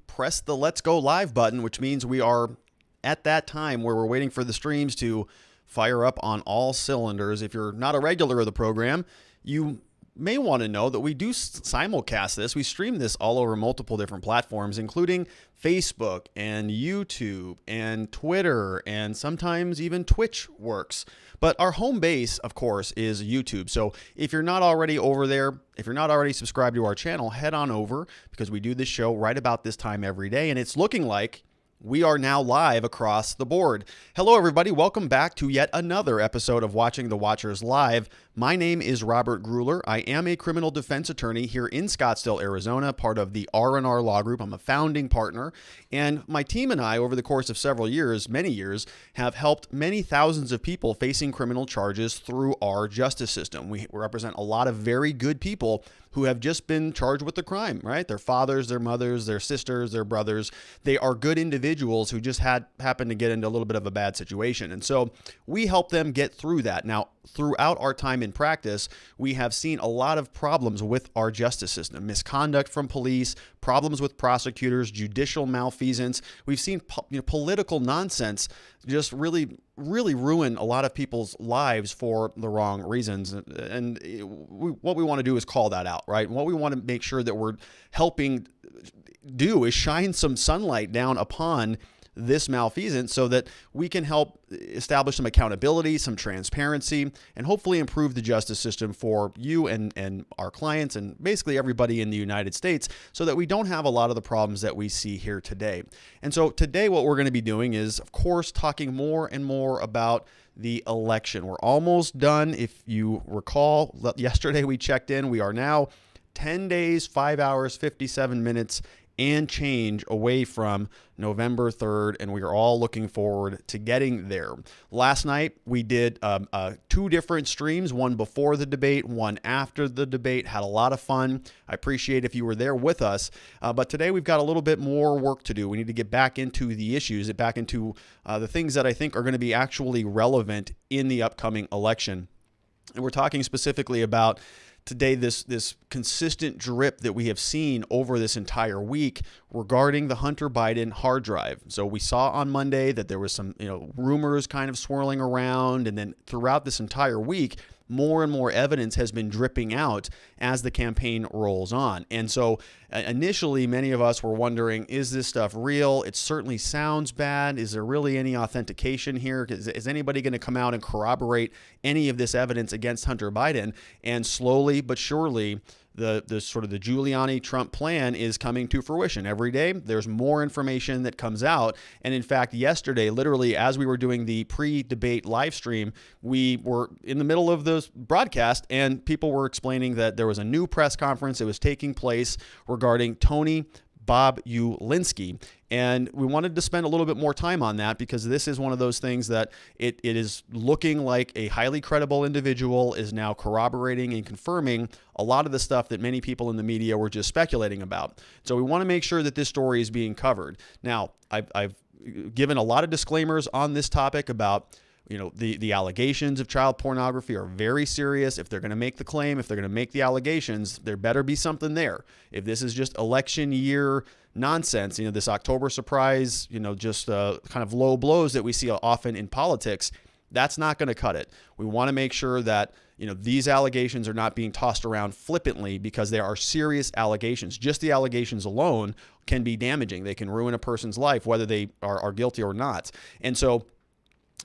press the Let's Go Live button, which means we are at that time where we're waiting for the streams to fire up on all cylinders. If you're not a regular of the program, you may want to know that we do simulcast this. We stream this all over multiple different platforms, including Facebook and YouTube and Twitter, and sometimes even Twitch works. But our home base, of course, is YouTube. So if you're not already over there, if you're not already subscribed to our channel, head on over, because we do this show right about this time every day, and it's looking like we are now live across the board. Hello, everybody. Welcome back to yet another episode of Watching the Watchers Live. My name is Robert Gruler. I am a criminal defense attorney here in Scottsdale, Arizona, part of the R&R Law Group. I'm a founding partner, and my team and I, over the course of several years, many years, have helped many thousands of people facing criminal charges through our justice system. We represent a lot of very good people who have just been charged with the crime, right? Their fathers, their mothers, their sisters, their brothers. They are good individuals who just happened to get into a little bit of a bad situation. And so we help them get through that. Now, throughout our time in practice, we have seen a lot of problems with our justice system: misconduct from police, problems with prosecutors, judicial malfeasance. We've seen political nonsense just really ruin a lot of people's lives for the wrong reasons. And what we want to do is call that out, right? And what we want to make sure that we're helping do is shine some sunlight down upon this malfeasance so that we can help establish some accountability, some transparency, and hopefully improve the justice system for you and our clients and basically everybody in the United States, so that we don't have a lot of the problems that we see here today. And so today what we're going to be doing is, of course, talking more and more about the election. We're almost done. If you recall, yesterday we checked in. We are now 10 days, 5 hours, 57 minutes and change away from November 3rd, and we are all looking forward to getting there. Last night, we did two different streams, one before the debate, one after the debate. Had a lot of fun. I appreciate if you were there with us, but today we've got a little bit more work to do. We need to get back into the issues, back into the things that I think are going to be actually relevant in the upcoming election. And we're talking specifically about today this consistent drip that we have seen over this entire week regarding the Hunter Biden hard drive. So we saw on Monday that there was some rumors kind of swirling around, and then throughout this entire week, more and more evidence has been dripping out as the campaign rolls on. And so initially, many of us were wondering, is this stuff real? It certainly sounds bad. Is there really any authentication here? Is anybody going to come out and corroborate any of this evidence against Hunter Biden? And slowly but surely, the sort of the Giuliani-Trump plan is coming to fruition. Every day, there's more information that comes out. And in fact, yesterday, literally, as we were doing the pre-debate live stream, we were in the middle of the broadcast, and people were explaining that there was a new press conference that was taking place regarding Tony Bobulinski. And we wanted to spend a little bit more time on that, because this is one of those things that it is looking like a highly credible individual is now corroborating and confirming a lot of the stuff that many people in the media were just speculating about. So we want to make sure that this story is being covered. Now, I've given a lot of disclaimers on this topic about the allegations of child pornography are very serious. If they're going to make the claim, if they're going to make the allegations, there better be something there. If this is just election year nonsense, this October surprise, just kind of low blows that we see often in politics, that's not going to cut it. We want to make sure that these allegations are not being tossed around flippantly, because there are serious allegations. Just the allegations alone can be damaging. They can ruin a person's life, whether they are guilty or not. And so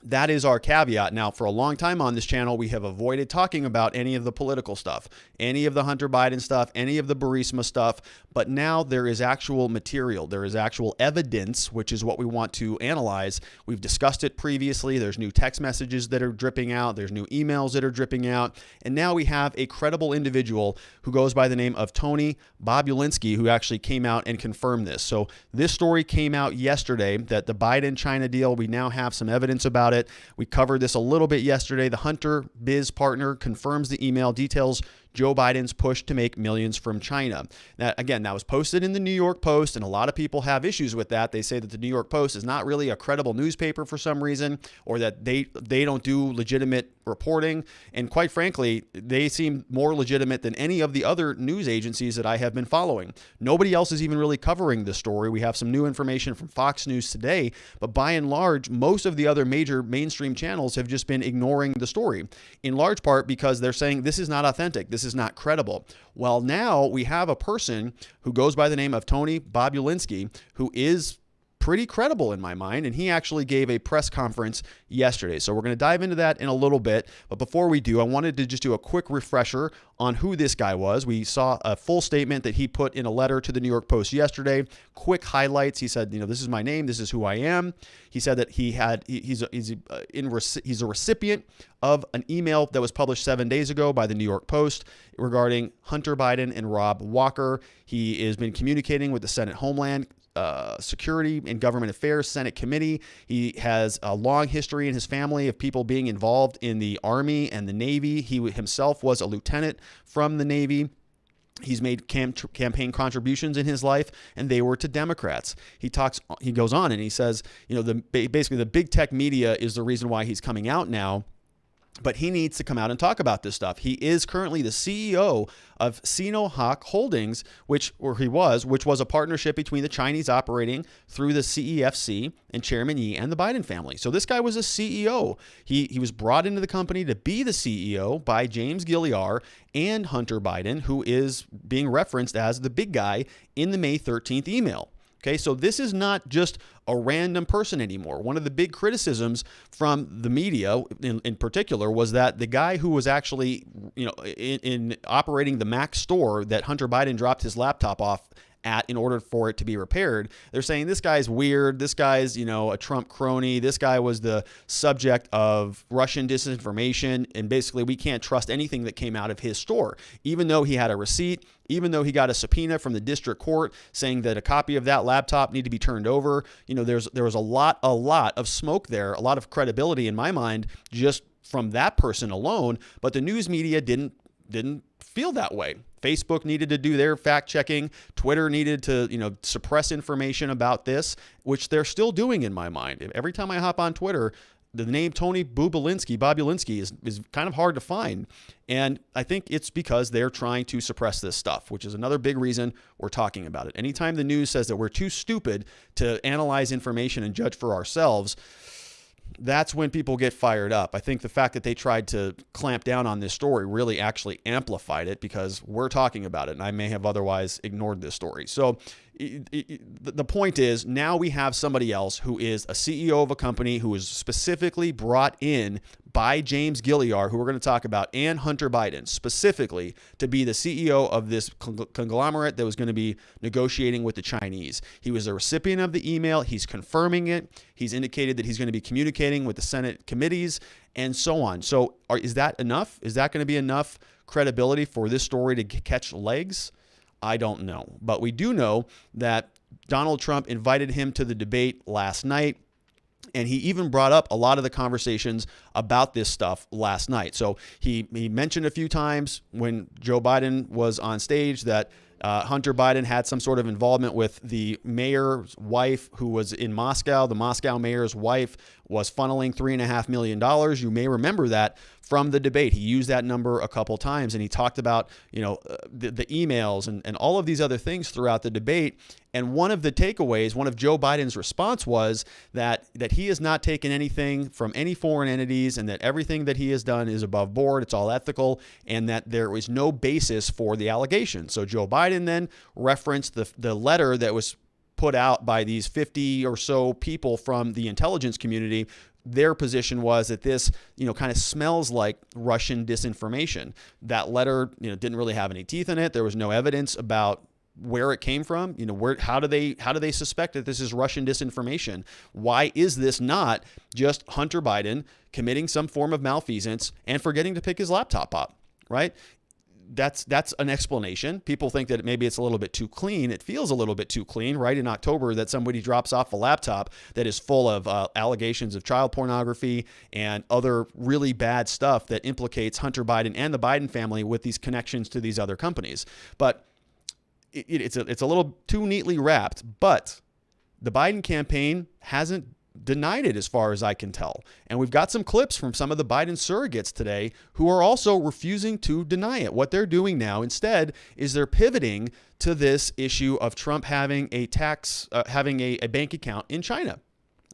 that is our caveat. Now, for a long time on this channel, we have avoided talking about any of the political stuff, any of the Hunter Biden stuff, any of the Burisma stuff. But now there is actual material. There is actual evidence, which is what we want to analyze. We've discussed it previously. There's new text messages that are dripping out. There's new emails that are dripping out. And now we have a credible individual who goes by the name of Tony Bobulinski, who actually came out and confirmed this. So this story came out yesterday, that the Biden-China deal, we now have some evidence about it. We covered this a little bit yesterday. The Hunter Biz partner confirms the email details Joe Biden's push to make millions from China. Now, again, that was posted in the New York Post, and a lot of people have issues with that. They say that the New York Post is not really a credible newspaper for some reason, or that they don't do legitimate reporting. And quite frankly, they seem more legitimate than any of the other news agencies that I have been following. Nobody else is even really covering this story. We have some new information from Fox News today, but by and large, most of the other major mainstream channels have just been ignoring the story, in large part because they're saying this is not authentic, this is not credible. Well, now we have a person who goes by the name of Tony Bobulinski, who is pretty credible in my mind, and he actually gave a press conference yesterday. So we're going to dive into that in a little bit, but before we do, I wanted to just do a quick refresher on who this guy was. We saw a full statement that he put in a letter to the New York Post yesterday. Quick highlights. He said, this is my name, this is who I am. He said that he's a recipient of an email that was published 7 days ago by the New York Post regarding Hunter Biden and Rob Walker. He has been communicating with the Senate Homeland Security and Government Affairs Senate Committee. He has a long history in his family of people being involved in the Army and the Navy. He himself was a lieutenant from the Navy. He's made campaign contributions in his life, and they were to Democrats. He goes on and he says, basically the big tech media is the reason why he's coming out now. But he needs to come out and talk about this stuff. He is currently the CEO of Sinohawk Holdings, which was a partnership between the Chinese operating through the CEFC and Chairman Yi and the Biden family. So this guy was a CEO. He was brought into the company to be the CEO by James Gilliar and Hunter Biden, who is being referenced as the big guy in the May 13th email. Okay, so this is not just a random person anymore. One of the big criticisms from the media in particular was that the guy who was actually, in operating the Mac store that Hunter Biden dropped his laptop off at in order for it to be repaired, they're saying this guy's weird, this guy's, a Trump crony, this guy was the subject of Russian disinformation, and basically we can't trust anything that came out of his store, even though he had a receipt, even though he got a subpoena from the district court saying that a copy of that laptop needed to be turned over. There was a lot of smoke there, a lot of credibility in my mind just from that person alone, but the news media didn't feel that way. Facebook needed to do their fact checking. Twitter needed to, suppress information about this, which they're still doing in my mind. Every time I hop on Twitter, the name Tony Bobulinski is kind of hard to find. And I think it's because they're trying to suppress this stuff, which is another big reason we're talking about it. Anytime the news says that we're too stupid to analyze information and judge for ourselves, that's when people get fired up. I think the fact that they tried to clamp down on this story really actually amplified it because we're talking about it, and I may have otherwise ignored this story. So the point is, now we have somebody else who is a CEO of a company who is specifically brought in by James Gilliar, who we're going to talk about, and Hunter Biden, specifically to be the CEO of this conglomerate that was going to be negotiating with the Chinese. He was a recipient of the email. He's confirming it. He's indicated that he's going to be communicating with the Senate committees and so on. So is that enough? Is that going to be enough credibility for this story to catch legs? I don't know. But we do know that Donald Trump invited him to the debate last night, and he even brought up a lot of the conversations about this stuff last night. So he mentioned a few times when Joe Biden was on stage that Hunter Biden had some sort of involvement with the mayor's wife who was in Moscow. The Moscow mayor's wife was funneling $3.5 million. You may remember that from the debate. He used that number a couple times, and he talked about, the emails and all of these other things throughout the debate. And one of the takeaways, one of Joe Biden's response was that he has not taken anything from any foreign entities, and that everything that he has done is above board. It's all ethical, and that there is no basis for the allegation. So Joe Biden then referenced the letter that was put out by these 50 or so people from the intelligence community. Their position was that this, kind of smells like Russian disinformation. That letter, didn't really have any teeth in it. There was no evidence about where it came from. How do they suspect that this is Russian disinformation? Why is this not just Hunter Biden committing some form of malfeasance and forgetting to pick his laptop up, right? that's an explanation. People think that maybe it's a little bit too clean. It feels a little bit too clean, right? In October, that somebody drops off a laptop that is full of allegations of child pornography and other really bad stuff that implicates Hunter Biden and the Biden family with these connections to these other companies. But it's a little too neatly wrapped. But the Biden campaign hasn't denied it as far as I can tell. And we've got some clips from some of the Biden surrogates today who are also refusing to deny it. What they're doing now instead is they're pivoting to this issue of Trump having a bank account in China,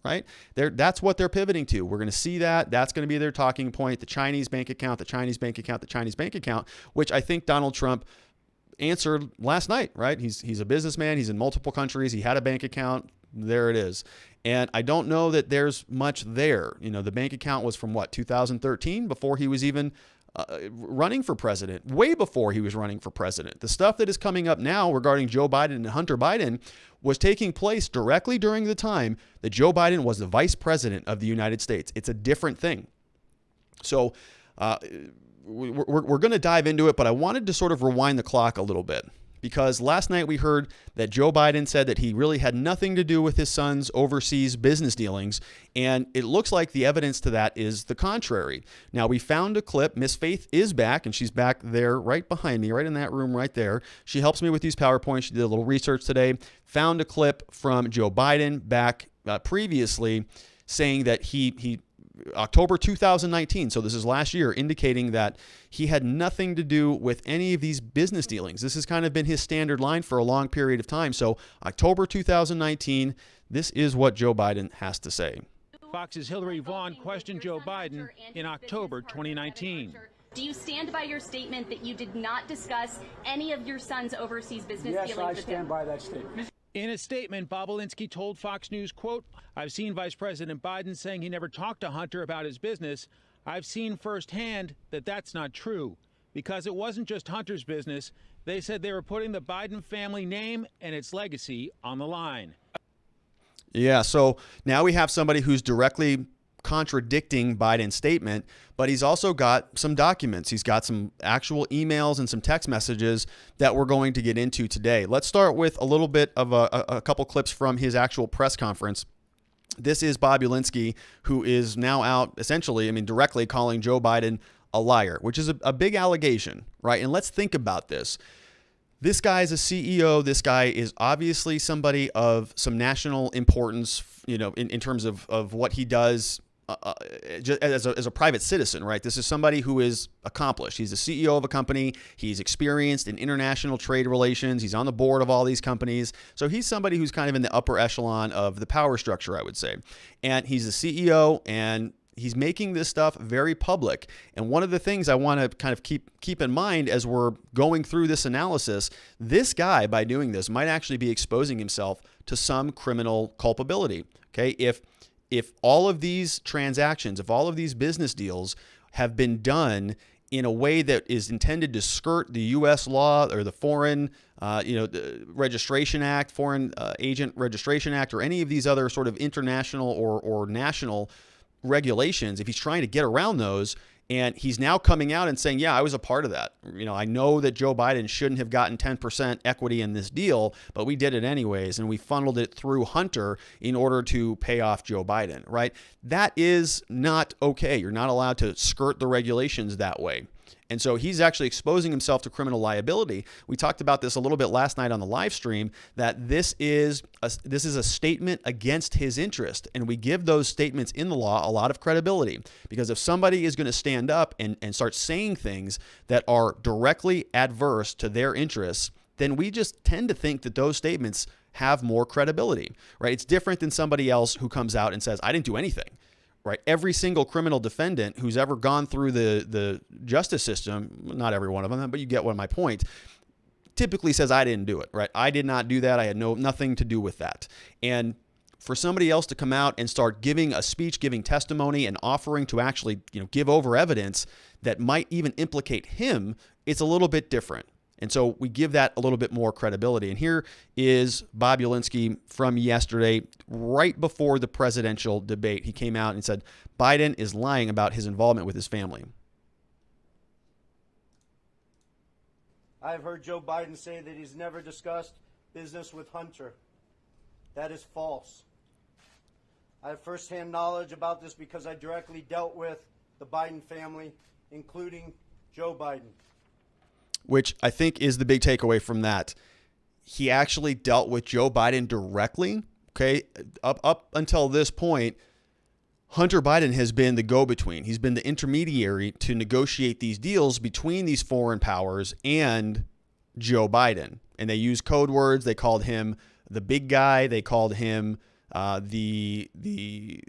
right? That's what they're pivoting to. We're going to see that. That's going to be their talking point, the Chinese bank account, the Chinese bank account, the Chinese bank account, which I think Donald Trump answered last night, right? He's a businessman. He's in multiple countries. He had a bank account. There it is. And I don't know that there's much there. You know, the bank account was from 2013, before he was even running for president, way before he was running for president. The stuff that is coming up now regarding Joe Biden and Hunter Biden was taking place directly during the time that Joe Biden was the vice president of the United States. It's a different thing. So we're going to dive into it, but I wanted to sort of rewind the clock a little bit. Because last night we heard that Joe Biden said that he really had nothing to do with his son's overseas business dealings, and it looks like the evidence to that is the contrary. Now, we found a clip. Miss Faith is back, and she's back there right behind me, right in that room right there. She helps me with these PowerPoints. She did a little research today, found a clip from Joe Biden back previously saying that he October 2019, so this is last year, indicating that he had nothing to do with any of these business dealings. This has kind of been his standard line for a long period of time. So October 2019, this is what Joe Biden has to say. Fox's Hillary Vaughn questioned Joe Biden in October 2019. Do you stand by your statement that you did not discuss any of your son's overseas business dealings with him? Yes, I stand by that statement. In a statement, Bobulinski told Fox News, quote, "I've seen Vice President Biden saying he never talked to Hunter about his business. I've seen firsthand that that's not true, because it wasn't just Hunter's business. They said they were putting the Biden family name and its legacy on the line." Yeah, so now we have somebody who's directly contradicting Biden's statement, but he's also got some documents. He's got some actual emails and some text messages that we're going to get into today. Let's start with a little bit of a couple clips from his actual press conference. This is Bobulinski, who is now out essentially, directly calling Joe Biden a liar, which is a big allegation, right? And let's think about this. This guy is a CEO. This guy is obviously somebody of some national importance, in terms of what he does just as a private citizen, right? This is somebody who is accomplished. He's the CEO of a company. He's experienced in international trade relations. He's on the board of all these companies. So he's somebody who's kind of in the upper echelon of the power structure, I would say. And he's the CEO, and he's making this stuff very public. And one of the things I want to kind of keep in mind as we're going through this analysis, this guy, by doing this, might actually be exposing himself to some criminal culpability. Okay, if all of these transactions, if all of these business deals have been done in a way that is intended to skirt the U.S. law or the Foreign Registration Act, Foreign Agent Registration Act, or any of these other sort of international or national regulations, if he's trying to get around those, and he's now coming out and saying, yeah, I was a part of that. I know that Joe Biden shouldn't have gotten 10% equity in this deal, but we did it anyways, and we funneled it through Hunter in order to pay off Joe Biden, right? That is not okay. You're not allowed to skirt the regulations that way. And so he's actually exposing himself to criminal liability. We talked about this a little bit last night on the live stream, that this is a statement against his interest. And we give those statements in the law a lot of credibility, because if somebody is going to stand up and start saying things that are directly adverse to their interests, then we just tend to think that those statements have more credibility, right? It's different than somebody else who comes out and says, I didn't do anything. Right, every single criminal defendant who's ever gone through the justice system, not every one of them, but you get my point, typically says, I didn't do it, right? I did not do that. I had nothing to do with that. And for somebody else to come out and start giving a speech, giving testimony, and offering to actually give over evidence that might even implicate him, it's a little bit different. And so we give that a little bit more credibility. And here is Bobulinski from yesterday, right before the presidential debate. He came out and said, Biden is lying about his involvement with his family. I've heard Joe Biden say that he's never discussed business with Hunter. That is false. I have firsthand knowledge about this because I directly dealt with the Biden family, including Joe Biden. Which I think is the big takeaway from that. He actually dealt with Joe Biden directly. Okay, up until this point, Hunter Biden has been the go-between. He's been the intermediary to negotiate these deals between these foreign powers and Joe Biden. And they used code words. They called him the big guy. They called him the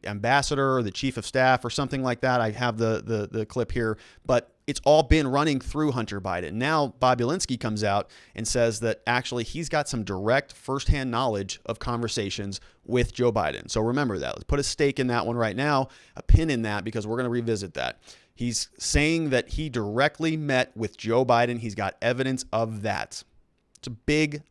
ambassador or the chief of staff or something like that. I have the clip here, but it's all been running through Hunter Biden. Now Bobulinski comes out and says that actually he's got some direct firsthand knowledge of conversations with Joe Biden. So remember that. Let's put a stake in that one right now, a pin in that, because we're going to revisit that. He's saying that he directly met with Joe Biden. He's got evidence of that. It's a big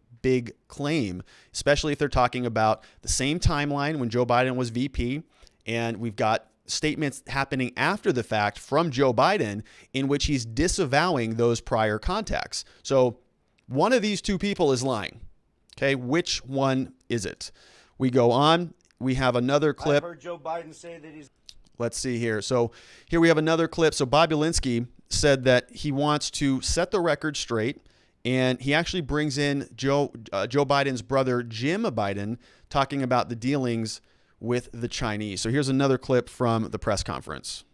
claim, especially if they're talking about the same timeline when Joe Biden was VP. And we've got statements happening after the fact from Joe Biden in which he's disavowing those prior contacts. So one of these two people is lying. Okay, which one is it? We go on. We have another clip. I've heard Joe Biden say that he's... Let's see here. So here we have another clip. So Bobulinski said that he wants to set the record straight. And he actually brings in Joe Biden's brother, Jim Biden, talking about the dealings with the Chinese. So here's another clip from the press conference.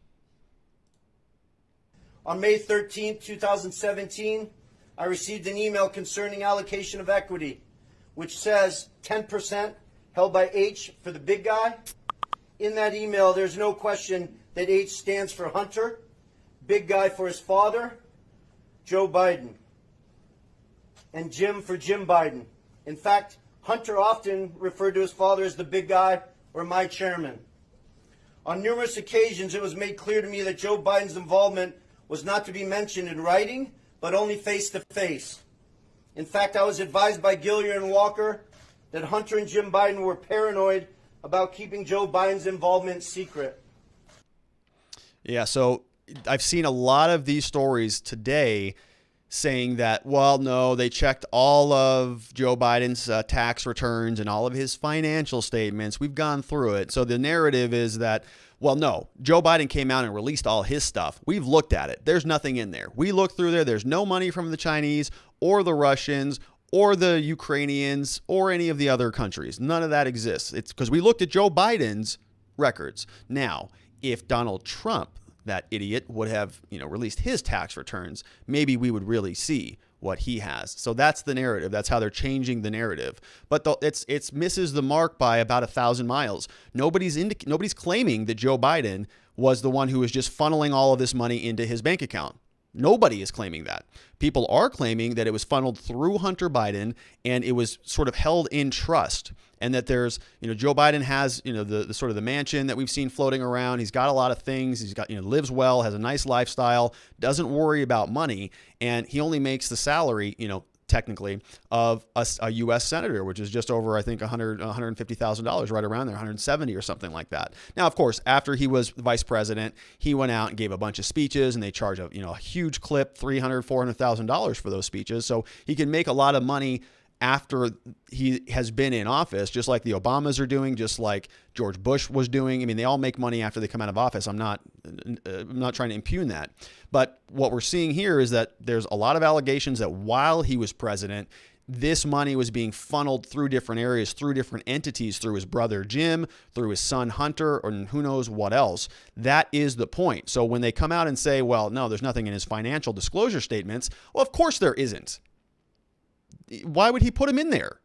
On May 13, 2017, I received an email concerning allocation of equity, which says 10% held by H for the big guy. In that email, there's no question that H stands for Hunter, big guy for his father, Joe Biden, and Jim for Jim Biden. In fact, Hunter often referred to his father as the big guy or my chairman. On numerous occasions, it was made clear to me that Joe Biden's involvement was not to be mentioned in writing, but only face to face. In fact, I was advised by Gillier and Walker that Hunter and Jim Biden were paranoid about keeping Joe Biden's involvement secret. Yeah, so I've seen a lot of these stories today saying that, well, no, they checked all of Joe Biden's tax returns and all of his financial statements. We've gone through it. So the narrative is that, well, no, Joe Biden came out and released all his stuff. We've looked at it. There's nothing in there. We looked through there. There's no money from the Chinese or the Russians or the Ukrainians or any of the other countries. None of that exists. It's because we looked at Joe Biden's records. Now, if Donald Trump, that idiot, would have, released his tax returns, maybe we would really see what he has. So that's the narrative. That's how they're changing the narrative. But it's misses the mark by about 1,000 miles. Nobody's claiming that Joe Biden was the one who was just funneling all of this money into his bank account. Nobody is claiming that. People are claiming that it was funneled through Hunter Biden and it was sort of held in trust. And that there's, Joe Biden has, the sort of the mansion that we've seen floating around. He's got a lot of things. He's got, lives well, has a nice lifestyle, doesn't worry about money. And he only makes the salary, technically, of a U.S. senator, which is just over, I think, $150,000, right around there, 170 or something like that. Now, of course, after he was vice president, he went out and gave a bunch of speeches, and they charge a huge clip, $300,000, $400,000 for those speeches. So he can make a lot of money after he has been in office, just like the Obamas are doing, just like George Bush was doing. I mean, they all make money after they come out of office. I'm not trying to impugn that. But what we're seeing here is that there's a lot of allegations that while he was president, this money was being funneled through different areas, through different entities, through his brother Jim, through his son Hunter, or who knows what else. That is the point. So when they come out and say, well, no, there's nothing in his financial disclosure statements, well, of course there isn't. Why would he put him in there?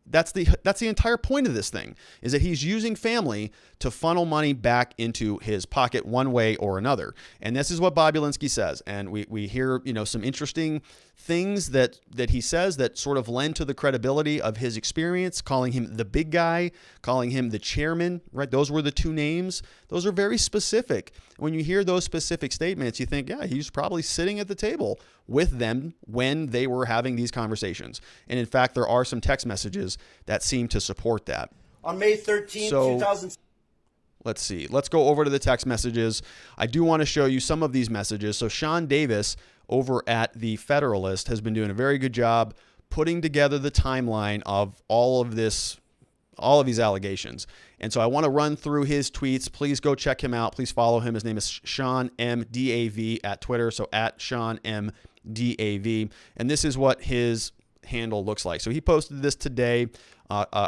That's the entire point of this thing, is that he's using family to funnel money back into his pocket one way or another. And this is what Bobulinski says. And we hear, some interesting things that he says that sort of lend to the credibility of his experience, calling him the big guy, calling him the chairman, right? Those were the two names. Those are very specific. When you hear those specific statements, you think, yeah, he's probably sitting at the table with them when they were having these conversations. And in fact, there are some text messages that seem to support that. On May 13, 2000. Let's see. Let's go over to the text messages. I do want to show you some of these messages. So Sean Davis over at the Federalist has been doing a very good job putting together the timeline of all of these allegations. And so I want to run through his tweets. Please go check him out. Please follow him. His name is Sean M. DAV at Twitter. So at Sean M. DAV. And this is what his handle looks like. So he posted this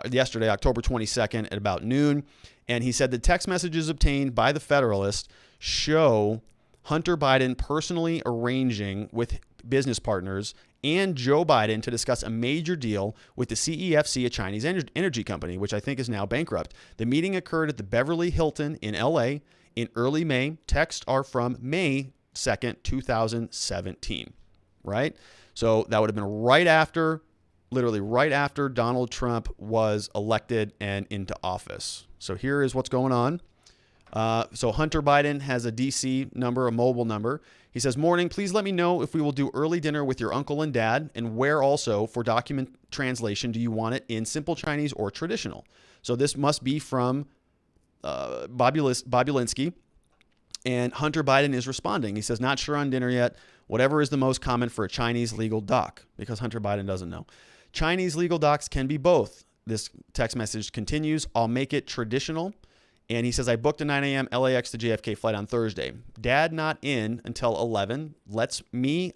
yesterday, October 22nd at about noon. And he said the text messages obtained by the Federalist show Hunter Biden personally arranging with business partners and Joe Biden to discuss a major deal with the CEFC, a Chinese energy company, which I think is now bankrupt. The meeting occurred at the Beverly Hilton in LA in early May. Texts are from May 2nd, 2017, right? So that would have been literally right after Donald Trump was elected and into office. So here is what's going on. So Hunter Biden has a DC number, a mobile number. He says, morning, please let me know if we will do early dinner with your uncle and dad, and where also for document translation do you want it in simple Chinese or traditional? So this must be from Bobulinski, and Hunter Biden is responding. He says, not sure on dinner yet. Whatever is the most common for a Chinese legal doc, because Hunter Biden doesn't know. Chinese legal docs can be both. This text message continues. I'll make it traditional. And he says, I booked a 9 a.m. LAX to JFK flight on Thursday. Dad not in until 11. Let's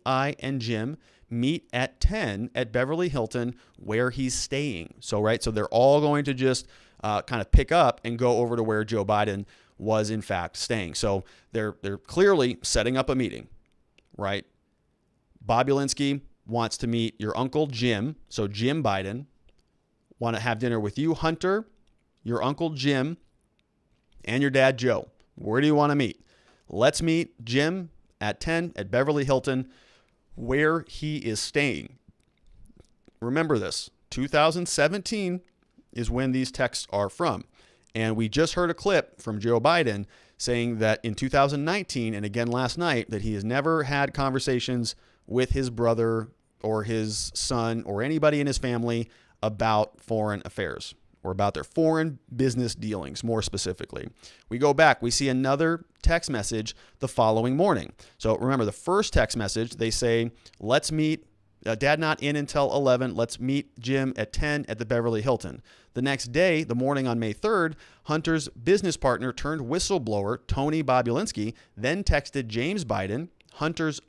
I, and Jim meet at 10 at Beverly Hilton where he's staying. So they're all going to just kind of pick up and go over to where Joe Biden was in fact staying. So they're clearly setting up a meeting, right? Bobulinski wants to meet your uncle Jim. So Jim Biden want to have dinner with you, Hunter, your uncle Jim, and your dad, Joe. Where do you want to meet? Let's meet Jim at 10 at Beverly Hilton, where he is staying. Remember this, 2017 is when these texts are from. And we just heard a clip from Joe Biden saying that in 2019, and again last night, that he has never had conversations with his brother or his son or anybody in his family about foreign affairs, or about their foreign business dealings, more specifically. We go back, we see another text message the following morning. So remember, the first text message, they say, let's meet, Dad not in until 11, let's meet Jim at 10 at the Beverly Hilton. The next day, the morning on May 3rd, Hunter's business partner turned whistleblower, Tony Bobulinski, then texted James Biden, Hunter's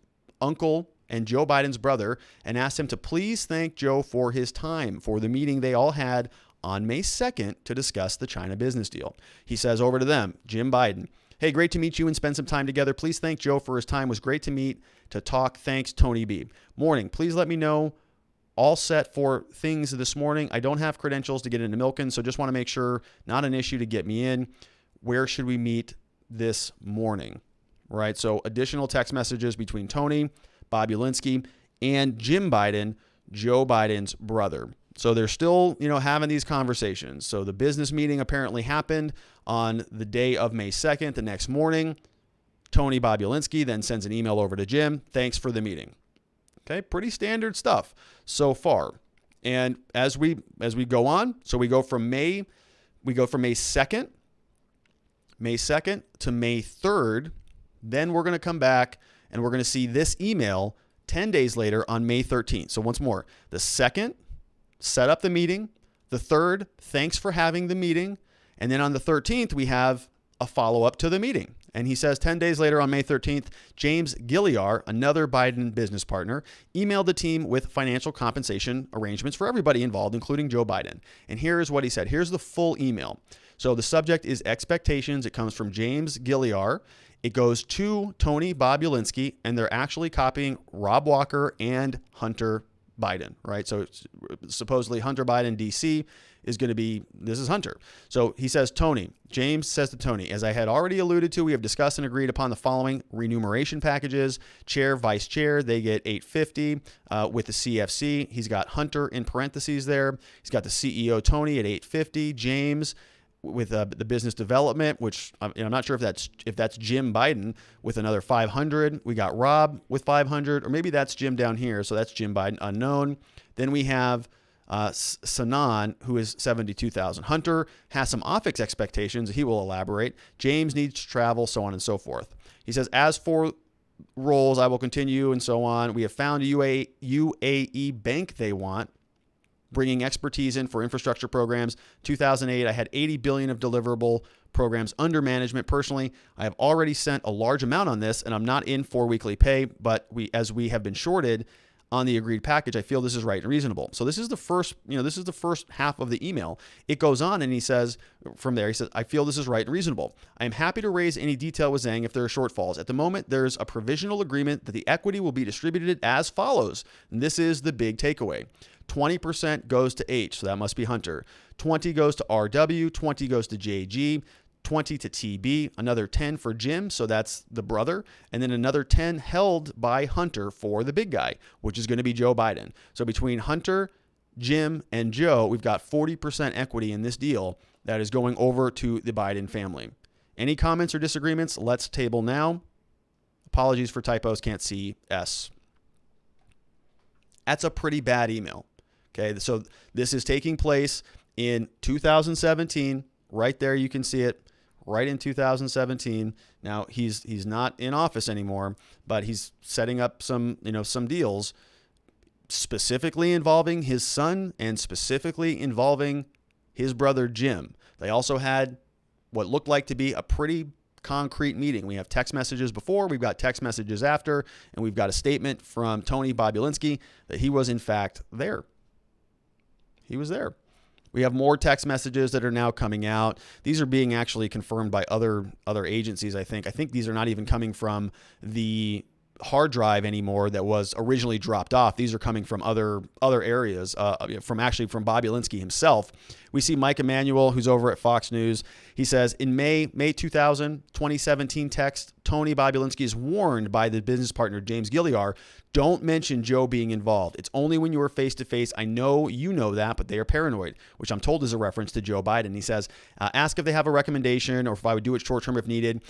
uncle and Joe Biden's brother, and asked him to please thank Joe for his time for the meeting they all had on May 2nd to discuss the China business deal. He says over to them, Jim Biden, hey, great to meet you and spend some time together. Please thank Joe for his time. It was great to meet, to talk. Thanks, Tony B. Morning, please let me know. All set for things this morning. I don't have credentials to get into Milken, so just want to make sure, not an issue to get me in. Where should we meet this morning? Right, so additional text messages between Tony Bobulinski and Jim Biden, Joe Biden's brother. So they're still, having these conversations. So the business meeting apparently happened on the day of May 2nd. The next morning, Tony Bobulinski then sends an email over to Jim. Thanks for the meeting. Okay, pretty standard stuff so far. And as we go on, so we go from May 2nd to May 3rd. Then we're going to come back and we're going to see this email 10 days later on May 13th. So once more, the 2nd, set up the meeting. The 3rd, thanks for having the meeting. And then on the 13th, we have a follow-up to the meeting. And he says 10 days later on May 13th, James Gilliar, another Biden business partner, emailed the team with financial compensation arrangements for everybody involved, including Joe Biden. And here's what he said. Here's the full email. So the subject is expectations. It comes from James Gilliar. It goes to Tony Bobulinski, and they're actually copying Rob Walker and Hunter Biden, right? So it's supposedly Hunter Biden, DC, is going to be, this is Hunter. So he says, James says to Tony, as I had already alluded to, we have discussed and agreed upon the following remuneration packages. Chair, vice chair, they get $850 with the CFC. He's got Hunter in parentheses there. He's got the CEO, Tony, at $850. James with the business development, which I'm not sure if that's Jim Biden with another 500. We got Rob with 500, or maybe that's Jim down here. So that's Jim Biden, unknown. Then we have Sanan, who is 72,000. Hunter has some OpEx expectations. He will elaborate. James needs to travel, so on and so forth. He says, as for roles I will continue, and so on. We have found a UAE bank they want, bringing expertise in for infrastructure programs. 2008, I had 80 billion of deliverable programs under management. Personally, I have already sent a large amount on this, and I'm not in for weekly pay, but as we have been shorted on the agreed package, I feel this is right and reasonable. So this is the first, this is the first half of the email. It goes on and he says, from there, he says, I feel this is right and reasonable. I am happy to raise any detail with Zhang if there are shortfalls. At the moment, there's a provisional agreement that the equity will be distributed as follows. And this is the big takeaway. 20% goes to H, so that must be Hunter. 20 goes to RW, 20 goes to JG, 20 to TB, another 10 for Jim, so that's the brother, and then another 10 held by Hunter for the big guy, which is going to be Joe Biden. So between Hunter, Jim, and Joe, we've got 40% equity in this deal that is going over to the Biden family. Any comments or disagreements? Let's table now. Apologies for typos, can't see S. That's a pretty bad email. Okay, so this is taking place in 2017. Right there, you can see it. Right in 2017. Now he's not in office anymore, but he's setting up some deals specifically involving his son and specifically involving his brother Jim. They also had what looked like to be a pretty concrete meeting. We have text messages before, we've got text messages after, and we've got a statement from Tony Bobulinski that he was in fact there. He was there. We have more text messages that are now coming out. These are being actually confirmed by other agencies, I think. I think these are not even coming from the hard drive anymore that was originally dropped off. These are coming from other areas, from Bobulinski himself. We see Mike Emanuel, who's over at Fox News. He says, in May 2017 text, Tony Bobulinski is warned by the business partner, James Gilliar, don't mention Joe being involved. It's only when you are face-to-face. I know you know that, but they are paranoid, which I'm told is a reference to Joe Biden. He says, ask if they have a recommendation or if I would do it short-term if needed.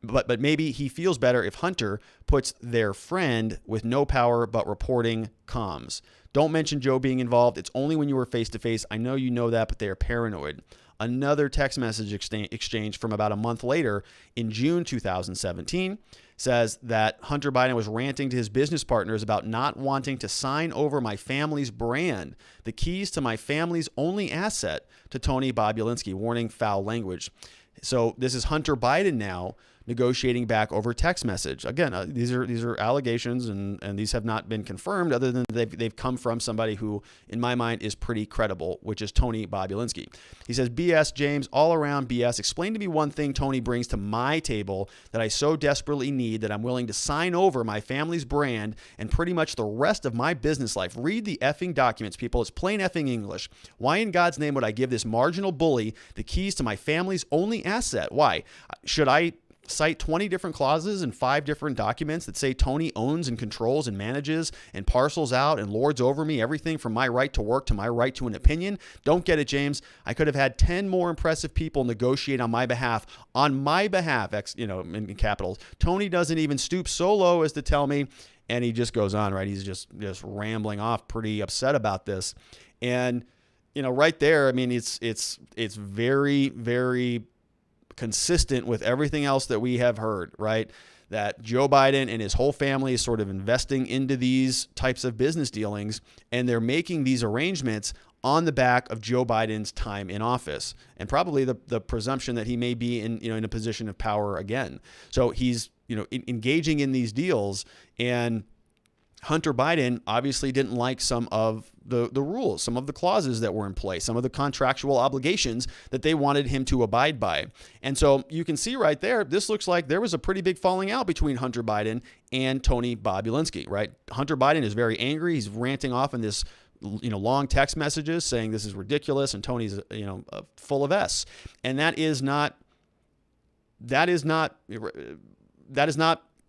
But maybe he feels better if Hunter puts their friend with no power but reporting comms. Don't mention Joe being involved. It's only when you are face-to-face. I know you know that, but they are paranoid. Another text message exchange from about a month later in June 2017 says that Hunter Biden was ranting to his business partners about not wanting to sign over my family's brand, the keys to my family's only asset, to Tony Bobulinski, warning foul language. So this is Hunter Biden now negotiating back over text message. Again, these are allegations, and these have not been confirmed, other than they've come from somebody who, in my mind, is pretty credible, which is Tony Bobulinski. He says, BS, James, all around BS. Explain to me one thing Tony brings to my table that I so desperately need that I'm willing to sign over my family's brand and pretty much the rest of my business life. Read the effing documents, people. It's plain effing English. Why in God's name would I give this marginal bully the keys to my family's only asset? Why? Should I cite 20 different clauses and 5 different documents that say Tony owns and controls and manages and parcels out and lords over me everything from my right to work to my right to an opinion? Don't get it, James. I could have had 10 more impressive people negotiate on my behalf, in capitals. Tony doesn't even stoop so low as to tell me, and he just goes on, right? He's just rambling off, pretty upset about this. And, right there, I mean, it's very, very consistent with everything else that we have heard, right? That Joe Biden and his whole family is sort of investing into these types of business dealings, and they're making these arrangements on the back of Joe Biden's time in office, and probably the presumption that he may be in a position of power again. So he's engaging in these deals, and Hunter Biden obviously didn't like some of the rules, some of the clauses that were in place, some of the contractual obligations that they wanted him to abide by. And so you can see right there, this looks like there was a pretty big falling out between Hunter Biden and Tony Bobulinski, right? Hunter Biden is very angry. He's ranting off in this long text messages saying this is ridiculous, and Tony's full of S. And that is not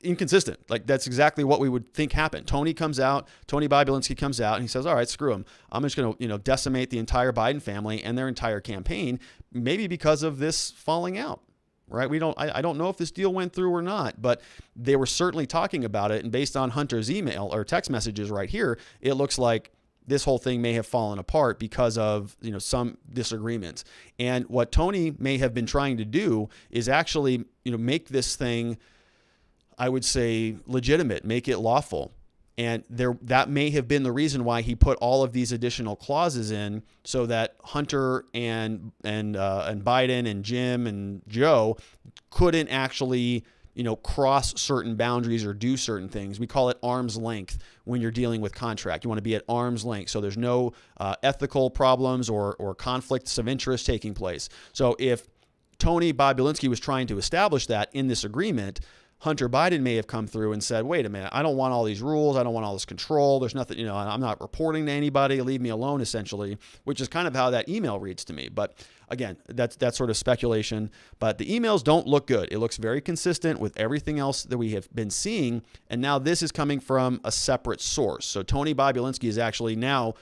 inconsistent. Like, that's exactly what we would think happened. Tony Bobulinski comes out and he says, all right, screw him. I'm just going to, decimate the entire Biden family and their entire campaign, maybe because of this falling out, right? I don't know if this deal went through or not, but they were certainly talking about it. And based on Hunter's email or text messages right here, it looks like this whole thing may have fallen apart because of, some disagreements. And what Tony may have been trying to do is actually, make this thing I would say, legitimate, make it lawful. And that may have been the reason why he put all of these additional clauses in, so that Hunter and Biden and Jim and Joe couldn't actually, cross certain boundaries or do certain things. We call it arm's length when you're dealing with contract. You want to be at arm's length, so there's no ethical problems or conflicts of interest taking place. So if Tony Bobulinski was trying to establish that in this agreement, Hunter Biden may have come through and said, wait a minute, I don't want all these rules. I don't want all this control. There's nothing, I'm not reporting to anybody. Leave me alone, essentially, which is kind of how that email reads to me. But again, that's sort of speculation. But the emails don't look good. It looks very consistent with everything else that we have been seeing. And now this is coming from a separate source. So Tony Bobulinski is actually now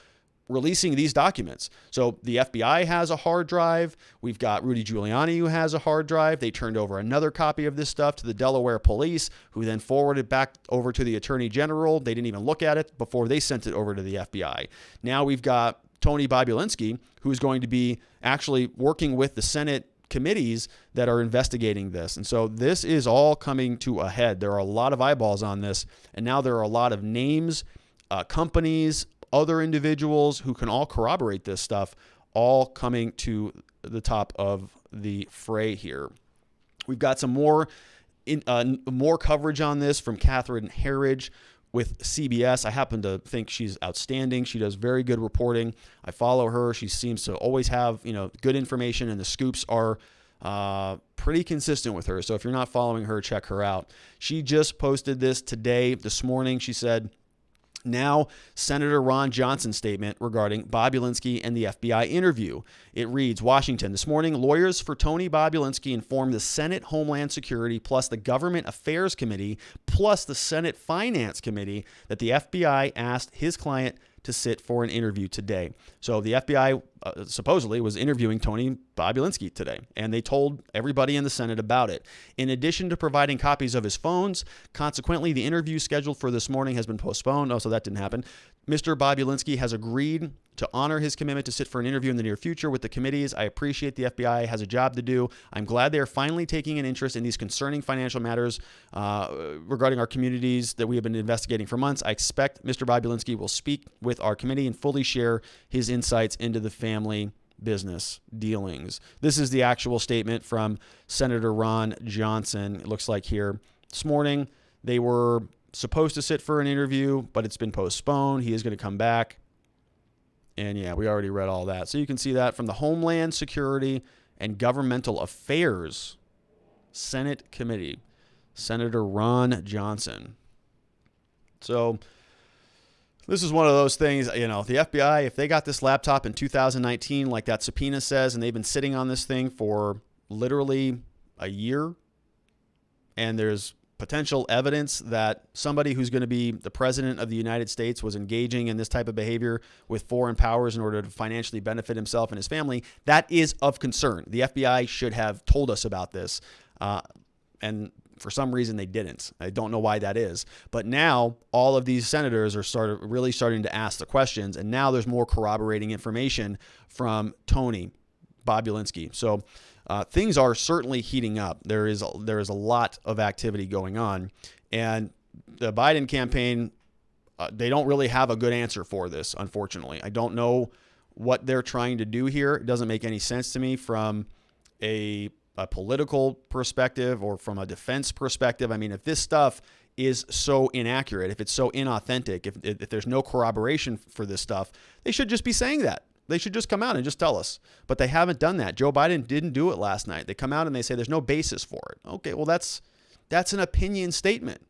releasing these documents. So the FBI has a hard drive. We've got Rudy Giuliani who has a hard drive. They turned over another copy of this stuff to the Delaware police, who then forwarded back over to the Attorney General. They didn't even look at it before they sent it over to the FBI. Now we've got Tony Bobulinski, who's going to be actually working with the Senate committees that are investigating this. And so this is all coming to a head. There are a lot of eyeballs on this, and now there are a lot of names, companies, other individuals who can all corroborate this stuff, all coming to the top of the fray here. We've got some more coverage on this from Catherine Herridge with CBS. I happen to think she's outstanding. She does very good reporting. I follow her. She seems to always have, good information, and the scoops are pretty consistent with her. So if you're not following her, check her out. She just posted this morning. She said, now, Senator Ron Johnson's statement regarding Bobulinski and the FBI interview. It reads, Washington, this morning, lawyers for Tony Bobulinski informed the Senate Homeland Security plus the Government Affairs Committee plus the Senate Finance Committee that the FBI asked his client to sit for an interview today. So the FBI supposedly was interviewing Tony Bobulinski today, and they told everybody in the Senate about it. In addition to providing copies of his phones, consequently, the interview scheduled for this morning has been postponed. Oh, so that didn't happen. Mr. Bobulinski has agreed to honor his commitment to sit for an interview in the near future with the committees. I appreciate the FBI has a job to do. I'm glad they are finally taking an interest in these concerning financial matters regarding our communities that we have been investigating for months. I expect Mr. Bobulinski will speak with our committee and fully share his insights into the family business dealings. This is the actual statement from Senator Ron Johnson. It looks like here this morning. They were supposed to sit for an interview, but it's been postponed. He is going to come back. And yeah, we already read all that. So you can see that from the Homeland Security and Governmental Affairs Senate Committee, Senator Ron Johnson. So this is one of those things, the FBI, if they got this laptop in 2019, like that subpoena says, and they've been sitting on this thing for literally a year, and there's potential evidence that somebody who's going to be the president of the United States was engaging in this type of behavior with foreign powers in order to financially benefit himself and his family, that is of concern. The FBI should have told us about this. And for some reason they didn't. I don't know why that is. But now all of these senators are really starting to ask the questions. And now there's more corroborating information from Tony Bobulinski. So things are certainly heating up. There is a lot of activity going on, and the Biden campaign, they don't really have a good answer for this, unfortunately. I don't know what they're trying to do here. It doesn't make any sense to me from a political perspective or from a defense perspective. I mean, if this stuff is so inaccurate, if it's so inauthentic, if there's no corroboration for this stuff, they should just be saying that. They should just come out and just tell us. But they haven't done that. Joe Biden didn't do it last night. They come out and they say there's no basis for it. Okay, well, that's an opinion statement.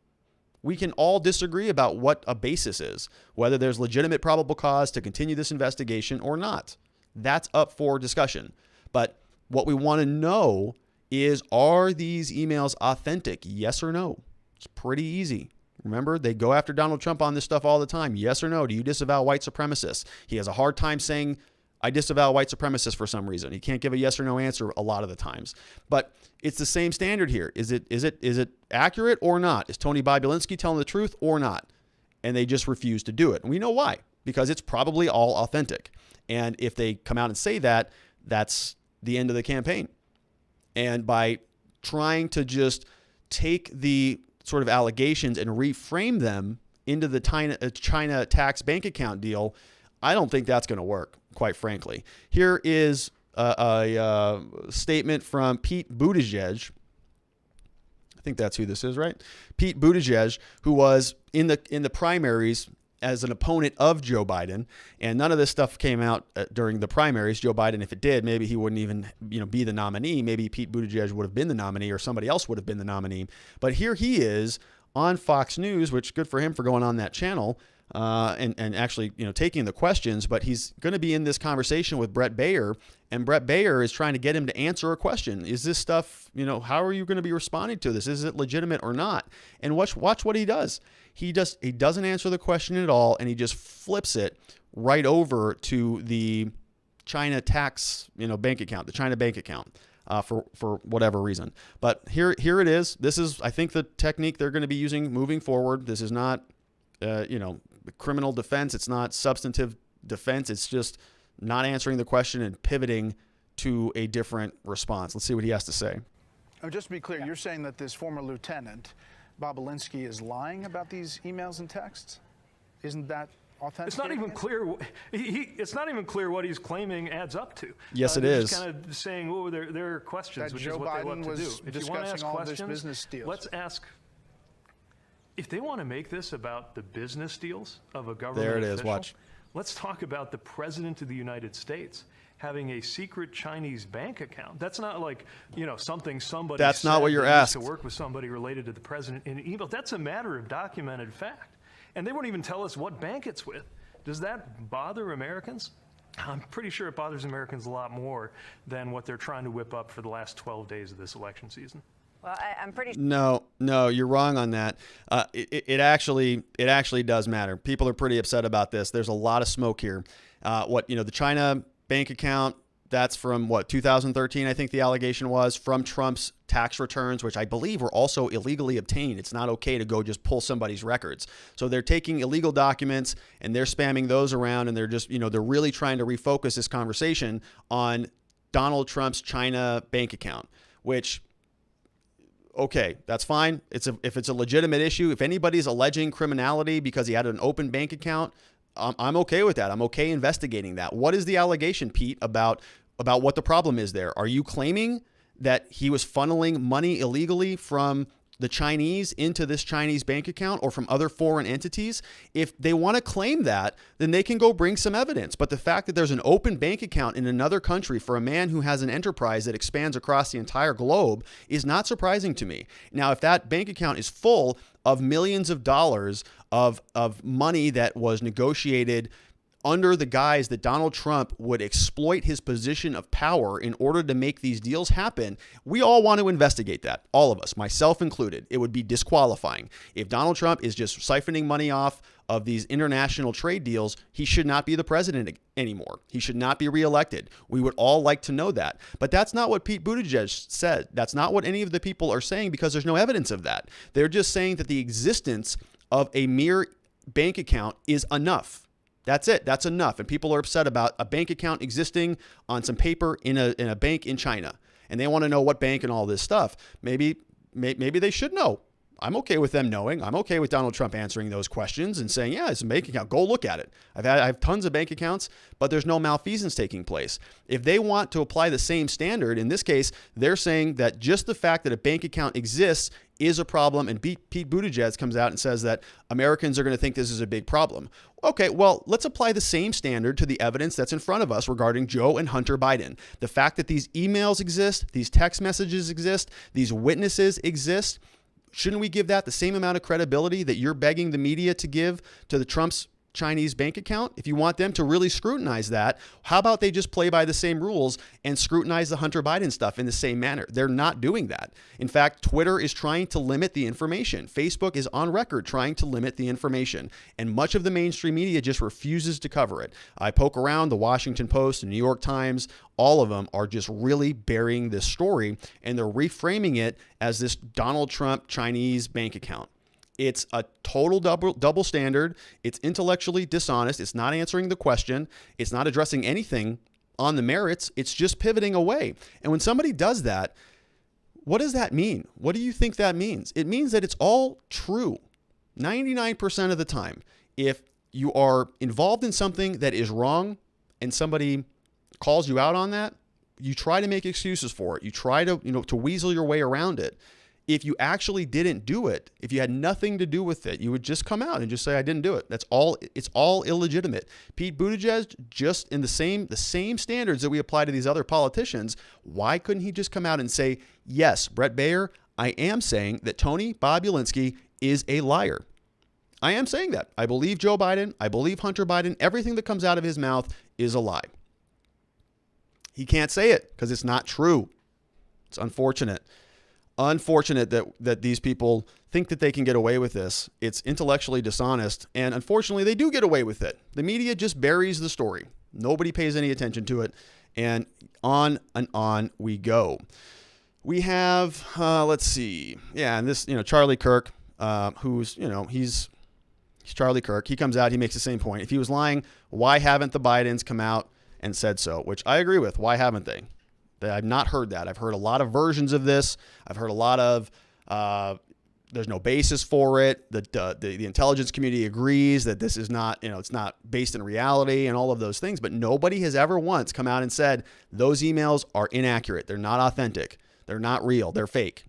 We can all disagree about what a basis is, whether there's legitimate probable cause to continue this investigation or not. That's up for discussion. But what we want to know is, are these emails authentic? Yes or no? It's pretty easy. Remember, they go after Donald Trump on this stuff all the time. Yes or no? Do you disavow white supremacists? He has a hard time saying, I disavow white supremacists for some reason. He can't give a yes or no answer a lot of the times. But it's the same standard here. Is it accurate or not? Is Tony Bobulinski telling the truth or not? And they just refuse to do it. And we know why. Because it's probably all authentic. And if they come out and say that, that's the end of the campaign. And by trying to just take the sort of allegations and reframe them into the China tax bank account deal, I don't think that's going to work, quite frankly. Here is a statement from Pete Buttigieg. I think that's who this is, right? Pete Buttigieg, who was in the primaries as an opponent of Joe Biden, and none of this stuff came out during the primaries. Joe Biden, if it did, maybe he wouldn't even be the nominee. Maybe Pete Buttigieg would have been the nominee, or somebody else would have been the nominee. But here he is on Fox News, which good for him for going on that channel and actually taking the questions. But he's going to be in this conversation with Brett Baer, and Brett Baer is trying to get him to answer a question. Is this stuff, how are you going to be responding to this? Is it legitimate or not? And watch what he does. He doesn't answer the question at all, and he just flips it right over to the China tax, bank account, the China bank account, for whatever reason. But here it is. This is, I think, the technique they're going to be using moving forward. This is not, criminal defense. It's not substantive defense. It's just not answering the question and pivoting to a different response. Let's see what he has to say. Just to be clear, you're saying that this former lieutenant, Bobulinski, is lying about these emails and texts? Isn't that authentic? It's not even clear. It's not even clear what he's claiming adds up to. Yes, it is. He's kind of saying, "Oh, there are questions," that which Joe is what Biden they love to was do. If you want to ask all questions, this business deals. let's ask. If they want to make this about the business deals of a government there it is. official, Watch. let's talk about the President of the United States having a secret Chinese bank account. That's not like, something somebody That's said not what you're they used asked. to work with somebody related to the president in an email. That's a matter of documented fact. And they won't even tell us what bank it's with. Does that bother Americans? I'm pretty sure it bothers Americans a lot more than what they're trying to whip up for the last 12 days of this election season. Well, I'm pretty sure. No, you're wrong on that. It actually does matter. People are pretty upset about this. There's a lot of smoke here. The China bank account, that's from 2013, I think the allegation was, from Trump's tax returns, which I believe were also illegally obtained. It's not okay to go just pull somebody's records. So they're taking illegal documents and they're spamming those around, and they're just, they're really trying to refocus this conversation on Donald Trump's China bank account, which, okay, that's fine. If it's a legitimate issue, if anybody's alleging criminality because he had an open bank account, I'm okay with that. I'm okay investigating that. What is the allegation, Pete, about what the problem is there? Are you claiming that he was funneling money illegally from the Chinese into this Chinese bank account or from other foreign entities? If they want to claim that, then they can go bring some evidence. But the fact that there's an open bank account in another country for a man who has an enterprise that expands across the entire globe is not surprising to me. Now, if that bank account is full of millions of dollars of money that was negotiated under the guise that Donald Trump would exploit his position of power in order to make these deals happen, we all want to investigate that. All of us, myself included. It would be disqualifying. If Donald Trump is just siphoning money off of these international trade deals, he should not be the president anymore. He should not be reelected. We would all like to know that. But that's not what Pete Buttigieg said. That's not what any of the people are saying, because there's no evidence of that. They're just saying that the existence of a mere bank account is enough. That's it. That's enough. And people are upset about a bank account existing on some paper in a bank in China. And they want to know what bank and all this stuff. Maybe they should know. I'm okay with them knowing. I'm okay with Donald Trump answering those questions and saying, yeah, it's a bank account. Go look at it. I have tons of bank accounts, but there's no malfeasance taking place. If they want to apply the same standard, in this case, they're saying that just the fact that a bank account exists is a problem, and Pete Buttigieg comes out and says that Americans are going to think this is a big problem. Okay, well, let's apply the same standard to the evidence that's in front of us regarding Joe and Hunter Biden. The fact that these emails exist, these text messages exist, these witnesses exist, shouldn't we give that the same amount of credibility that you're begging the media to give to the Trump's Chinese bank account? If you want them to really scrutinize that, how about they just play by the same rules and scrutinize the Hunter Biden stuff in the same manner? They're not doing that. In fact, Twitter is trying to limit the information. Facebook is on record trying to limit the information, and much of the mainstream media just refuses to cover it. I poke around the Washington Post, the New York Times, all of them are just really burying this story, and they're reframing it as this Donald Trump Chinese bank account. It's a total double standard. It's intellectually dishonest. It's not answering the question. It's not addressing anything on the merits. It's just pivoting away. And when somebody does that, What does that mean? What do you think that means? It means that it's all true 99% of the time. If you are involved in something that is wrong and somebody calls you out on that, you try to make excuses for it. You try to, to weasel your way around it. If you actually didn't do it, if you had nothing to do with it, you would just come out and just say, I didn't do it. It's all illegitimate. Pete Buttigieg, just in the same standards that we apply to these other politicians, why couldn't he just come out and say, yes, Brett Baer, I am saying that Tony Bobulinski is a liar. I am saying that. I believe Joe Biden. I believe Hunter Biden. Everything that comes out of his mouth is a lie. He can't say it because it's not true. It's unfortunate. Unfortunate that these people think that they can get away with this. It's intellectually dishonest, and unfortunately, they do get away with it. The media just buries the story. Nobody pays any attention to it, and on we go. We have, let's see. Yeah, and this, Charlie Kirk, who's, he's Charlie Kirk. He comes out, he makes the same point. If he was lying, why haven't the Bidens come out and said so? Which I agree with. Why haven't they? I've not heard that. I've heard a lot of versions of this. I've heard a lot of there's no basis for it. The intelligence community agrees that this is not, it's not based in reality and all of those things. But nobody has ever once come out and said those emails are inaccurate. They're not authentic. They're not real. They're fake.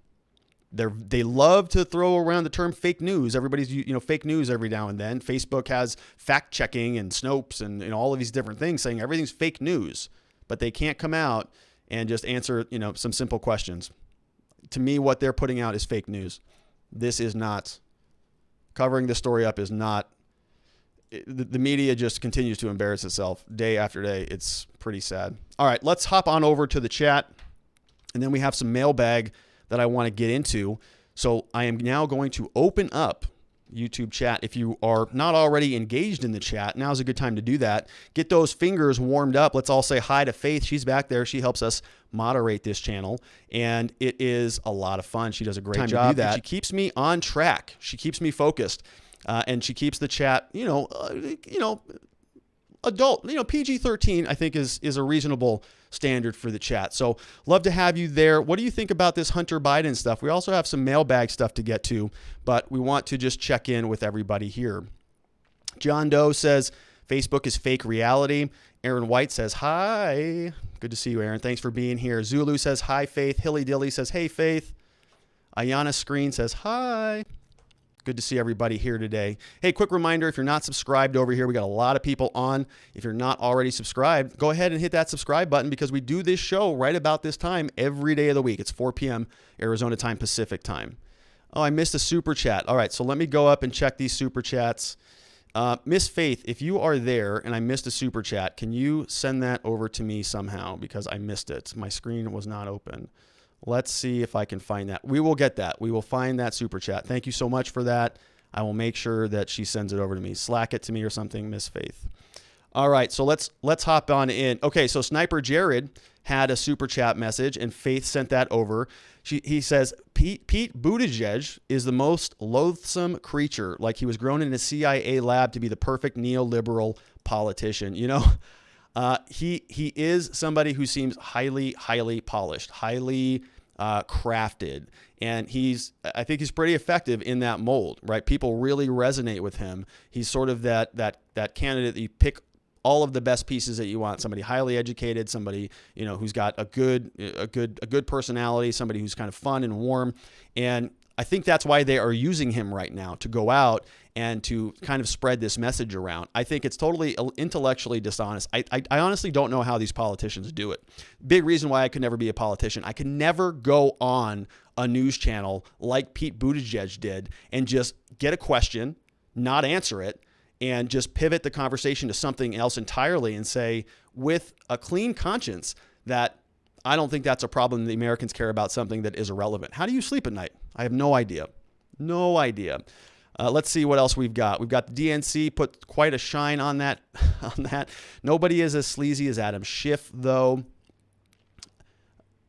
They love to throw around the term fake news. Everybody's fake news every now and then. Facebook has fact checking and Snopes and all of these different things saying everything's fake news, but they can't come out and just answer, some simple questions. To me, what they're putting out is fake news. This is not, covering this story up is not, the media just continues to embarrass itself day after day. It's pretty sad. All right, let's hop on over to the chat, and then we have some mailbag that I want to get into. So I am now going to open up YouTube chat. If you are not already engaged in the chat, now's a good time to do that. Get those fingers warmed up. Let's all say hi to Faith. She's back there. She helps us moderate this channel, and it is a lot of fun. She does a great job. To do that. She keeps me on track. She keeps me focused, and she keeps the chat, adult, PG-13, I think is a reasonable standard for the chat. So love to have you there. What do you think about this Hunter Biden stuff? We also have some mailbag stuff to get to, but we want to just check in with everybody here. John Doe says, Facebook is fake reality. Aaron White says, hi. Good to see you, Aaron. Thanks for being here. Zulu says, hi, Faith. Hilly Dilly says, hey, Faith. Ayana Screen says, hi. Good to see everybody here today. Hey, quick reminder, if you're not subscribed over here, we got a lot of people on. If you're not already subscribed, go ahead and hit that subscribe button because we do this show right about this time every day of the week. It's 4 p.m. Arizona time, Pacific time. Oh, I missed a super chat. All right, so let me go up and check these super chats. Miss Faith, if you are there and I missed a super chat, can you send that over to me somehow because I missed it? My screen was not open. Let's see if I can find that. We will get that. We will find that super chat. Thank you so much for that. I will make sure that she sends it over to me. Slack it to me or something, Miss Faith. All right, so let's hop on in. Okay, so Sniper Jared had a super chat message, and Faith sent that over. He says, Pete Buttigieg is the most loathsome creature, like he was grown in a CIA lab to be the perfect neoliberal politician. He is somebody who seems highly polished, highly crafted, and I think he's pretty effective in that mold, right? People really resonate with him. He's sort of that candidate that you pick all of the best pieces that you want. Somebody highly educated, somebody who's got a good personality, somebody who's kind of fun and warm, and I think that's why they are using him right now to go out and to kind of spread this message around. I think it's totally intellectually dishonest. I honestly don't know how these politicians do it. Big reason why I could never be a politician. I could never go on a news channel like Pete Buttigieg did and just get a question, not answer it, and just pivot the conversation to something else entirely and say with a clean conscience that I don't think that's a problem. The Americans care about something that is irrelevant. How do you sleep at night? I have no idea. No idea. Let's see what else we've got. We've got the DNC, put quite a shine on that. Nobody is as sleazy as Adam Schiff, though.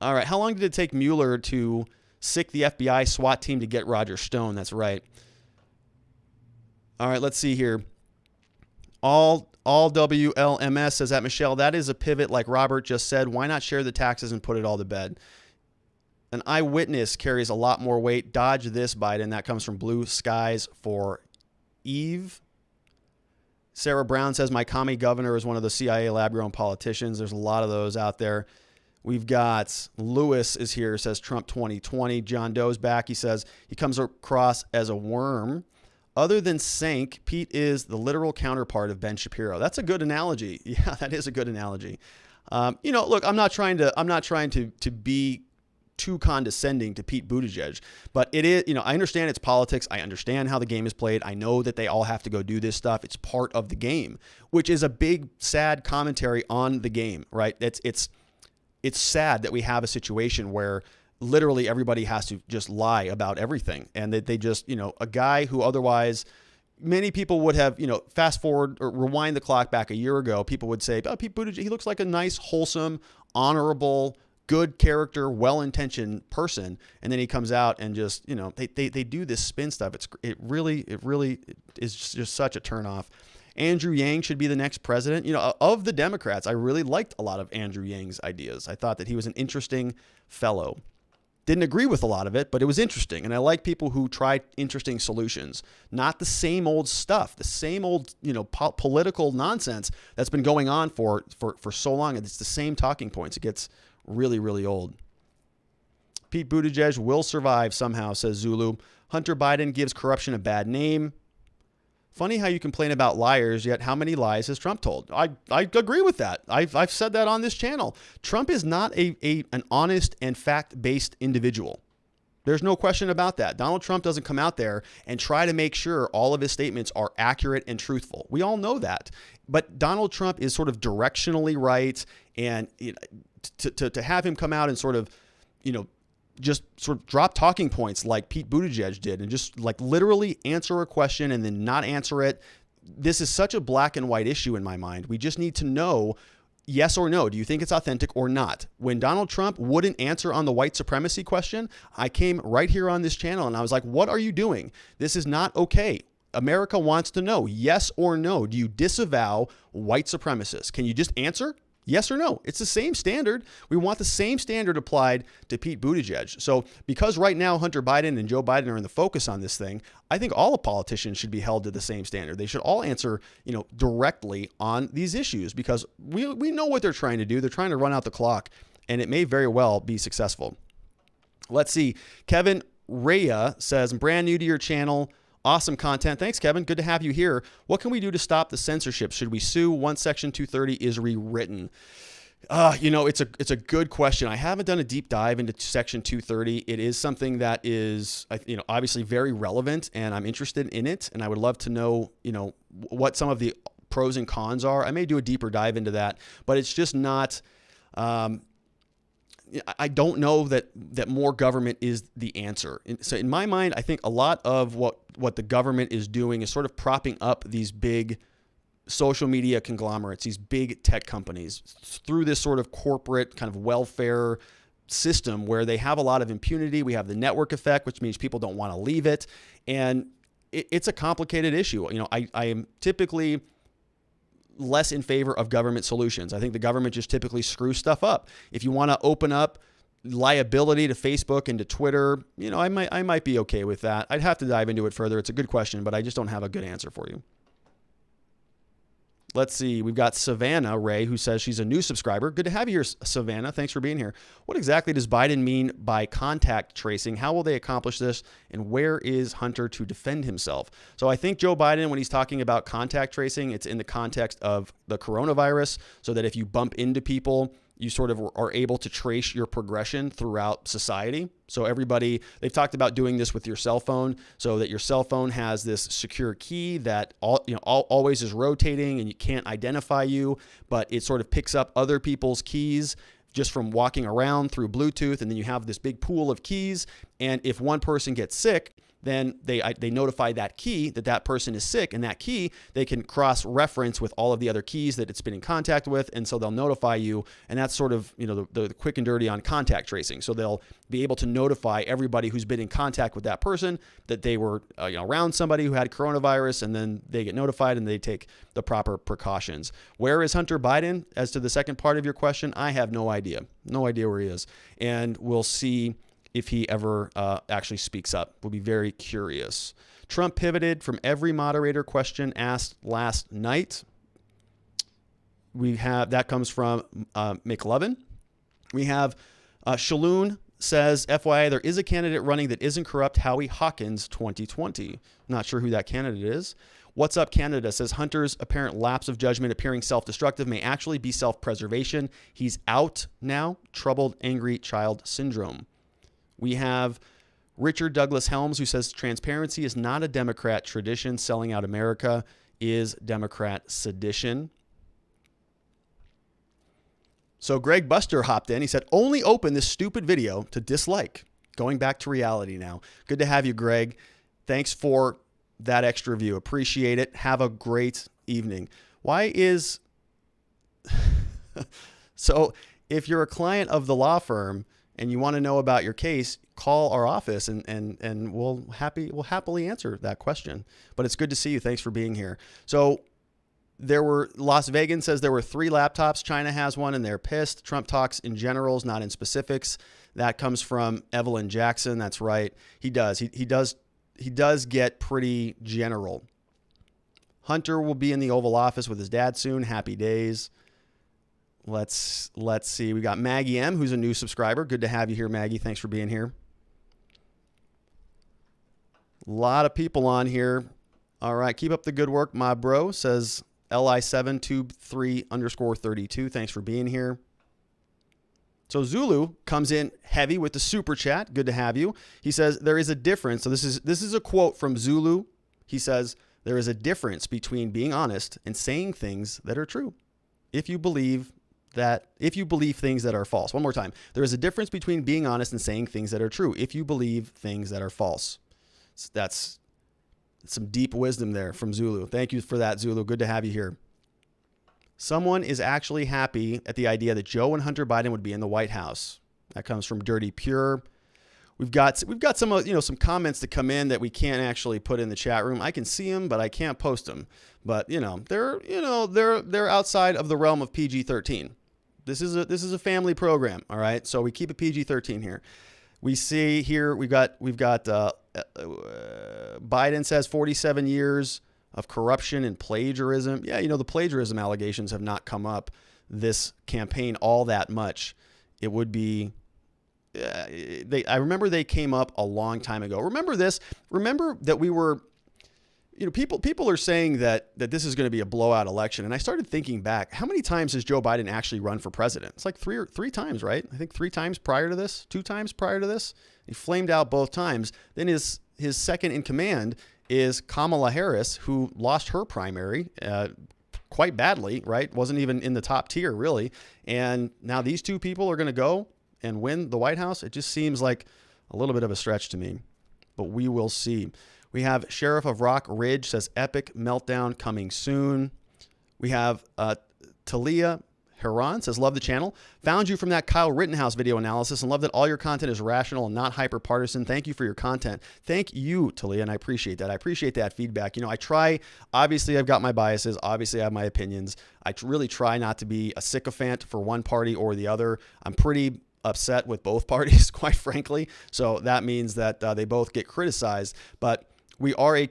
All right. How long did it take Mueller to sick the FBI SWAT team to get Roger Stone? That's right. All right. Let's see here. All WLMS says that, Michelle, that is a pivot like Robert just said. Why not share the taxes and put it all to bed? An eyewitness carries a lot more weight. Dodge this, Biden. That comes from Blue Skies for Eve. Sarah Brown says, my commie governor is one of the CIA lab-grown politicians. There's a lot of those out there. We've got Lewis is here, says Trump 2020. John Doe's back. He says he comes across as a worm. Other than Sank, Pete is the literal counterpart of Ben Shapiro. That's a good analogy. Yeah, that is a good analogy. Look, I'm not trying to be too condescending to Pete Buttigieg, but it is, I understand it's politics. I understand how the game is played. I know that they all have to go do this stuff. It's part of the game, which is a big, sad commentary on the game, right? It's sad that we have a situation where literally everybody has to just lie about everything. And that they just, a guy who otherwise many people would have, fast forward or rewind the clock back a year ago, people would say, oh, Pete Buttigieg, he looks like a nice, wholesome, honorable, good character, well-intentioned person. And then he comes out and just, they do this spin stuff. It really is just such a turnoff. Andrew Yang should be the next president. Of the Democrats, I really liked a lot of Andrew Yang's ideas. I thought that he was an interesting fellow. Didn't agree with a lot of it, but it was interesting. And I like people who try interesting solutions, not the same old stuff, the same old, political nonsense that's been going on for so long. And it's the same talking points. It gets really, really old. Pete Buttigieg will survive somehow, says Zulu. Hunter Biden gives corruption a bad name. Funny how you complain about liars, yet how many lies has Trump told? I agree with that. I've said that on this channel. Trump is not an honest and fact-based individual. There's no question about that. Donald Trump doesn't come out there and try to make sure all of his statements are accurate and truthful. We all know that. But Donald Trump is sort of directionally right, and to have him come out and sort of, just sort of drop talking points like Pete Buttigieg did and just like literally answer a question and then not answer it. This is such a black and white issue in my mind. We just need to know yes or no. Do you think it's authentic or not? When Donald Trump wouldn't answer on the white supremacy question, I came right here on this channel and I was like, what are you doing? This is not okay. America wants to know yes or no. Do you disavow white supremacists? Can you just answer? Yes or no? It's the same standard. We want the same standard applied to Pete Buttigieg. So because right now Hunter Biden and Joe Biden are in the focus on this thing, I think all politicians should be held to the same standard. They should all answer, directly on these issues because we know what they're trying to do. They're trying to run out the clock, and it may very well be successful. Let's see. Kevin Rhea says, I'm brand new to your channel. Awesome content. Thanks, Kevin. Good to have you here. What can we do to stop the censorship? Should we sue once Section 230 is rewritten? It's a good question. I haven't done a deep dive into Section 230. It is something that is, obviously very relevant, and I'm interested in it. And I would love to know, what some of the pros and cons are. I may do a deeper dive into that, but it's just not. I don't know that more government is the answer. So in my mind, I think a lot of what the government is doing is sort of propping up these big social media conglomerates, these big tech companies through this sort of corporate kind of welfare system where they have a lot of impunity. We have the network effect, which means people don't want to leave it. And it's a complicated issue. I am typically less in favor of government solutions. I think the government just typically screws stuff up. If you want to open up liability to Facebook and to Twitter, I might be okay with that. I'd have to dive into it further. It's a good question, but I just don't have a good answer for you. Let's see. We've got Savannah Ray, who says she's a new subscriber. Good to have you here, Savannah. Thanks for being here. What exactly does Biden mean by contact tracing? How will they accomplish this? And where is Hunter to defend himself? So I think Joe Biden, when he's talking about contact tracing, it's in the context of the coronavirus, so that if you bump into people, you sort of are able to trace your progression throughout society. So everybody, they've talked about doing this with your cell phone, so that your cell phone has this secure key that always is rotating and you can't identify you, but it sort of picks up other people's keys just from walking around through Bluetooth. And then you have this big pool of keys. And if one person gets sick, then they notify that key that person is sick, and that key they can cross-reference with all of the other keys that it's been in contact with, and so they'll notify you, and that's sort of the quick and dirty on contact tracing. So they'll be able to notify everybody who's been in contact with that person that they were around somebody who had coronavirus, and then they get notified and they take the proper precautions. Where is Hunter Biden? As to the second part of your question, I have no idea. No idea where he is, and we'll see if he ever actually speaks up. We'll be very curious. Trump pivoted from every moderator question asked last night. We have, that comes from McLovin. We have Shalhoun says, FYI, there is a candidate running that isn't corrupt, Howie Hawkins 2020. Not sure who that candidate is. What's Up Canada says Hunter's apparent lapse of judgment appearing self-destructive may actually be self-preservation. He's out now. Troubled, angry child syndrome. We have Richard Douglas Helms, who says transparency is not a Democrat tradition. Selling out America is Democrat sedition. So Greg Buster hopped in. He said, only open this stupid video to dislike. Going back to reality now. Good to have you, Greg. Thanks for that extra view. Appreciate it. Have a great evening. Why is... So if you're a client of the law firm and you want to know about your case, call our office and we'll happily answer that question. But it's good to see you. Thanks for being here. So Las Vegas says there were 3 laptops. China has one and they're pissed. Trump talks in generals, not in specifics. That comes from Evelyn Jackson. That's right. He does. He does get pretty general. Hunter will be in the Oval Office with his dad soon. Happy days. Let's see. We got Maggie M, who's a new subscriber. Good to have you here, Maggie. Thanks for being here. A lot of people on here. All right. Keep up the good work, my bro, says Li723_32. Thanks for being here. So Zulu comes in heavy with the super chat. Good to have you. He says there is a difference. So this is a quote from Zulu. He says there is a difference between being honest and saying things that are true. If you believe things that are false. One more time. There is a difference between being honest and saying things that are true. If you believe things that are false. That's some deep wisdom there from Zulu. Thank you for that, Zulu. Good to have you here. Someone is actually happy at the idea that Joe and Hunter Biden would be in the White House. That comes from Dirty Pure. We've got some comments that come in that we can't actually put in the chat room. I can see them, but I can't post them. But they're outside of the realm of PG-13. This is a family program, all right? So we keep it PG-13 here. We see here we've got Biden says 47 years of corruption and plagiarism. Yeah, the plagiarism allegations have not come up this campaign all that much. It would be I remember they came up a long time ago. Remember this? Remember that we were people are saying that this is going to be a blowout election. And I started thinking back, how many times has Joe Biden actually run for president? It's like three times, right? I think 3 times prior to this, 2 times prior to this. He flamed out both times. Then his second in command is Kamala Harris, who lost her primary quite badly, right? Wasn't even in the top tier, really. And now these 2 people are going to go and win the White House. It just seems like a little bit of a stretch to me, but we will see. We have Sheriff of Rock Ridge says epic meltdown coming soon. We have Talia Heron says, love the channel. Found you from that Kyle Rittenhouse video analysis and love that all your content is rational and not hyper partisan. Thank you for your content. Thank you, Talia, and I appreciate that. I appreciate that feedback. I try, obviously I've got my biases. Obviously I have my opinions. I really try not to be a sycophant for one party or the other. I'm pretty upset with both parties, quite frankly. So that means that they both get criticized, but we are a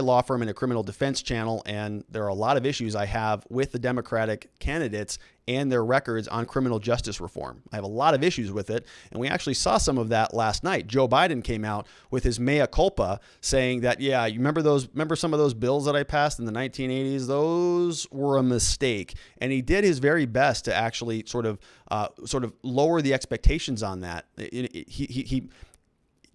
law firm and a criminal defense channel, and there are a lot of issues I have with the Democratic candidates and their records on criminal justice reform. I have a lot of issues with it, and we actually saw some of that last night. Joe Biden came out with his mea culpa, saying that, yeah, you remember some of those bills that I passed in the 1980s? Those were a mistake, and he did his very best to actually sort of lower the expectations on that. He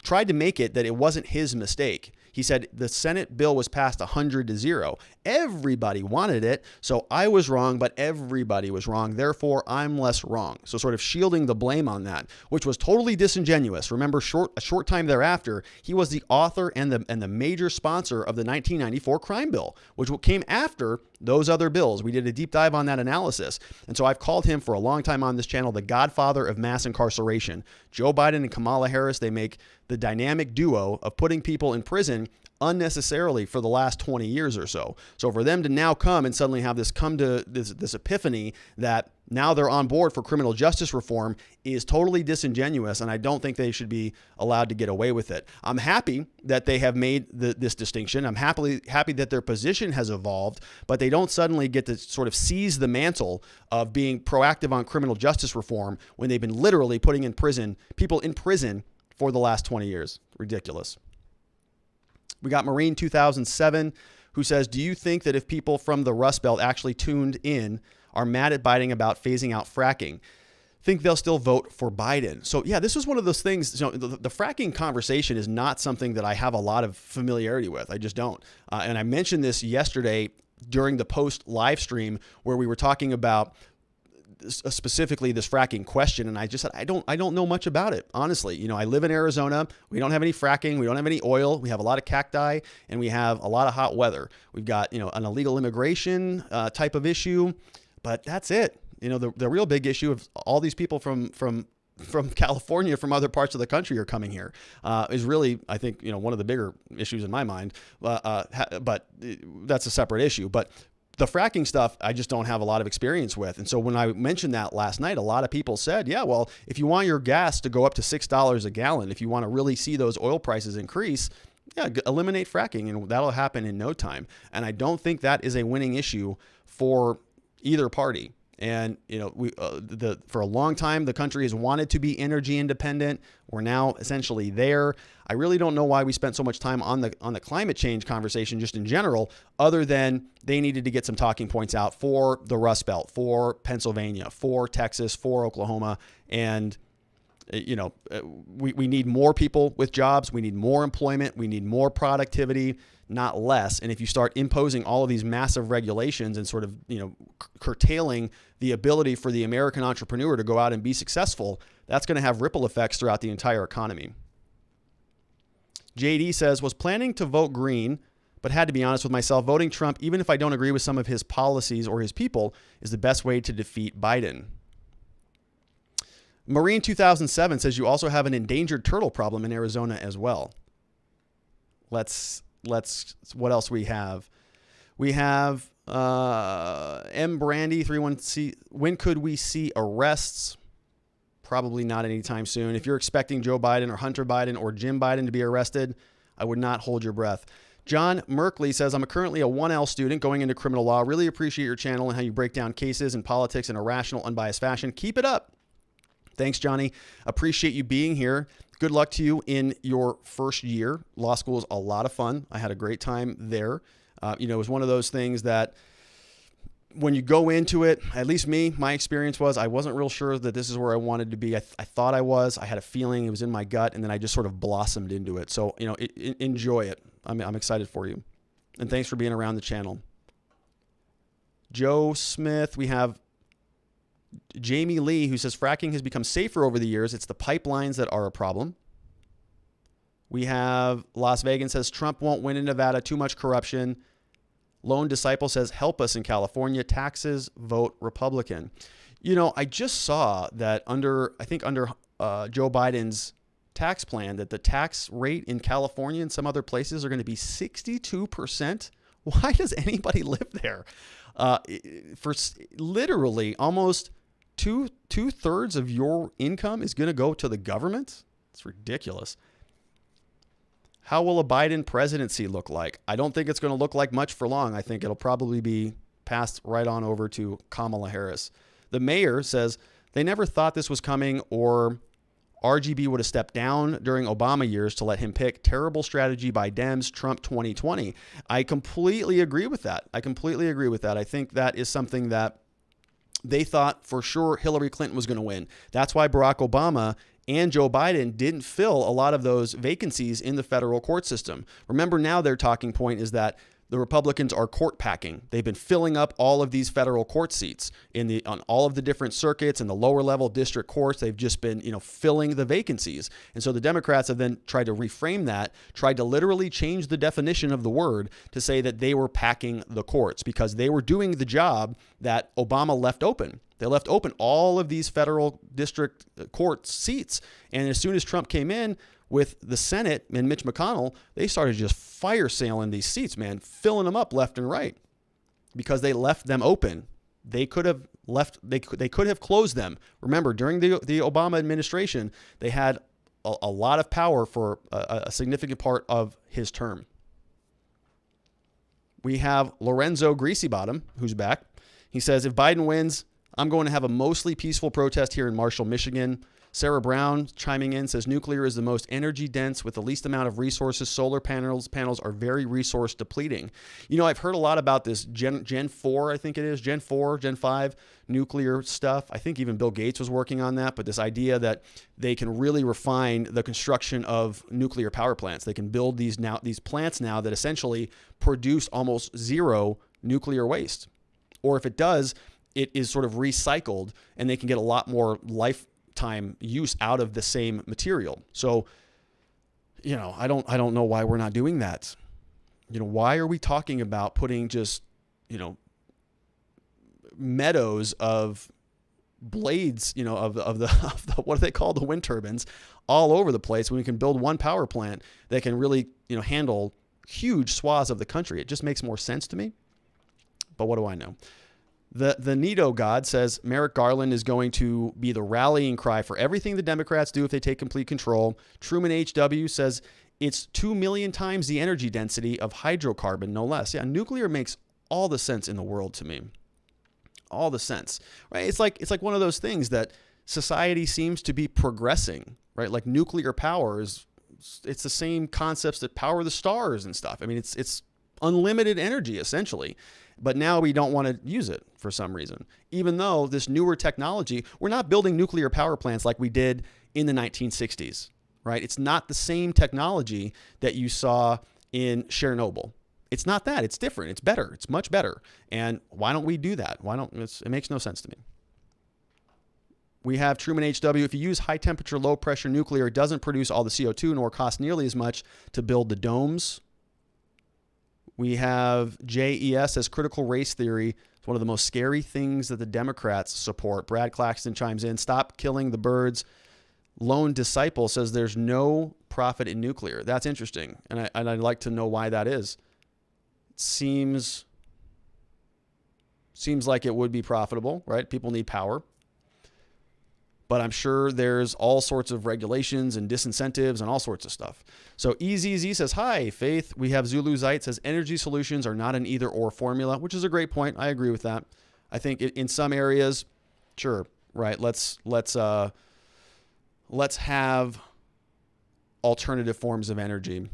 tried to make it that it wasn't his mistake. He said the Senate bill was passed 100-0. Everybody wanted it, so I was wrong, but everybody was wrong. Therefore, I'm less wrong. So sort of shielding the blame on that, which was totally disingenuous. Remember, a short time thereafter, he was the author and the major sponsor of the 1994 crime bill, which came after those other bills. We did a deep dive on that analysis. And so I've called him for a long time on this channel the godfather of mass incarceration. Joe Biden and Kamala Harris, they make the dynamic duo of putting people in prison unnecessarily for the last 20 years or so. So for them to now come and suddenly have this epiphany that now they're on board for criminal justice reform is totally disingenuous, and I don't think they should be allowed to get away with it. I'm happy that they have made this distinction. I'm happy that their position has evolved, but they don't suddenly get to sort of seize the mantle of being proactive on criminal justice reform when they've been literally putting people in prison for the last 20 years. Ridiculous. We got Marine 2007 who says, do you think that if people from the Rust Belt actually tuned in are mad at Biden about phasing out fracking, think they'll still vote for Biden? So yeah, this was one of those things, the fracking conversation is not something that I have a lot of familiarity with. I just don't. And I mentioned this yesterday during the post live stream where we were talking about specifically this fracking question. And I just said, I don't know much about it. Honestly, I live in Arizona. We don't have any fracking. We don't have any oil. We have a lot of cacti and we have a lot of hot weather. We've got, an illegal immigration type of issue, but that's it. The real big issue of all these people from California, from other parts of the country are coming here is really, I think, one of the bigger issues in my mind. But that's a separate issue. But the fracking stuff, I just don't have a lot of experience with. And so when I mentioned that last night, a lot of people said, yeah, well, if you want your gas to go up to $6 a gallon, if you want to really see those oil prices increase, yeah, eliminate fracking and that'll happen in no time. And I don't think that is a winning issue for either party. And, for a long time, the country has wanted to be energy independent. We're now essentially there. I really don't know why we spent so much time on the climate change conversation just in general, other than they needed to get some talking points out for the Rust Belt, for Pennsylvania, for Texas, for Oklahoma. And, we need more people with jobs. We need more employment. We need more productivity, not less. And if you start imposing all of these massive regulations and sort of, curtailing the ability for the American entrepreneur to go out and be successful, that's going to have ripple effects throughout the entire economy. JD says, was planning to vote green, but had to be honest with myself. Voting Trump, even if I don't agree with some of his policies or his people, is the best way to defeat Biden. Marine 2007 says you also have an endangered turtle problem in Arizona as well. Let's what else we have? We have M Brandy 31C. When could we see arrests? Probably not anytime soon. If you're expecting Joe Biden or Hunter Biden or Jim Biden to be arrested, I would not hold your breath. John Merkley says, I'm currently a 1L student going into criminal law. Really appreciate your channel and how you break down cases and politics in a rational, unbiased fashion. Keep it up. Thanks, Johnny. Appreciate you being here. Good luck to you in your first year. Law school is a lot of fun. I had a great time there. It was one of those things that when you go into it, at least my experience was I wasn't real sure that this is where I wanted to be. I thought I was. I had a feeling, it was in my gut, and then I just sort of blossomed into it. So, enjoy it. I'm excited for you. And thanks for being around the channel. Joe Smith, we have Jamie Lee, who says fracking has become safer over the years. It's the pipelines that are a problem. We have Las Vegas says Trump won't win in Nevada. Too much corruption. Lone Disciple says help us in California. Taxes, vote Republican. I just saw that under Joe Biden's tax plan that the tax rate in California and some other places are going to be 62%. Why does anybody live there? For literally almost two-thirds of your income is going to go to the government. It's ridiculous. How will a Biden presidency look like? I don't think it's going to look like much for long. I think it'll probably be passed right on over to Kamala Harris. The mayor says they never thought this was coming or RGB would have stepped down during Obama years to let him pick. Terrible strategy by Dems, Trump 2020. I completely agree with that. I think that is something that they thought for sure Hillary Clinton was going to win. That's why Barack Obama and Joe Biden didn't fill a lot of those vacancies in the federal court system. Remember, now their talking point is that the Republicans are court packing. They've been filling up all of these federal court seats on all of the different circuits and the lower level district courts. They've just been, filling the vacancies. And so the Democrats have then tried to reframe that, tried to literally change the definition of the word to say that they were packing the courts because they were doing the job that Obama left open. They left open all of these federal district court seats. And as soon as Trump came in with the Senate and Mitch McConnell, they started just fire sailing these seats, man, filling them up left and right because they left them open. They could have left. They could have closed them. Remember, during the Obama administration, they had a lot of power for a significant part of his term. We have Lorenzo Greasybottom, who's back. He says, if Biden wins, I'm going to have a mostly peaceful protest here in Marshall, Michigan. Sarah Brown chiming in says, nuclear is the most energy dense with the least amount of resources. Solar panels are very resource depleting. You know, I've heard a lot about this Gen 4, I think it is, Gen 4, Gen 5 nuclear stuff. I think even Bill Gates was working on that, but this idea that they can really refine the construction of nuclear power plants. They can build these plants now that essentially produce almost zero nuclear waste. Or if it does, it is sort of recycled and they can get a lot more lifetime use out of the same material. So, you know, I don't know why we're not doing that. You know, why are we talking about putting just, you know, meadows of blades, you know, of the what do they call, the wind turbines all over the place when we can build one power plant that can really, you know, handle huge swaths of the country? It just makes more sense to me. But what do I know? The Nito God says Merrick Garland is going to be the rallying cry for everything the Democrats do if they take complete control. Truman HW says it's 2 million times the energy density of hydrocarbon, no less. Yeah, nuclear makes all the sense in the world to me. All the sense, right? It's like one of those things that society seems to be progressing, right? Like nuclear power it's the same concepts that power the stars and stuff. I mean, it's unlimited energy essentially. But now we don't want to use it for some reason. Even though this newer technology, we're not building nuclear power plants like we did in the 1960s, right? It's not the same technology that you saw in Chernobyl. It's not that. It's different. It's better. It's much better. And why don't we do that? It makes no sense to me. We have Truman HW. If you use high temperature, low pressure nuclear, it doesn't produce all the CO2 nor cost nearly as much to build the domes. We have JES as critical race theory. It's one of the most scary things that the Democrats support. Brad Claxton chimes in, stop killing the birds. Lone Disciple says there's no profit in nuclear. That's interesting. And I'd like to know why that is. It seems like it would be profitable, right? People need power. But I'm sure there's all sorts of regulations and disincentives and all sorts of stuff. So EZZ says, hi, Faith. We have Zulu Zite says energy solutions are not an either or formula, which is a great point. I agree with that. I think in some areas, sure, right. Let's have alternative forms of energy.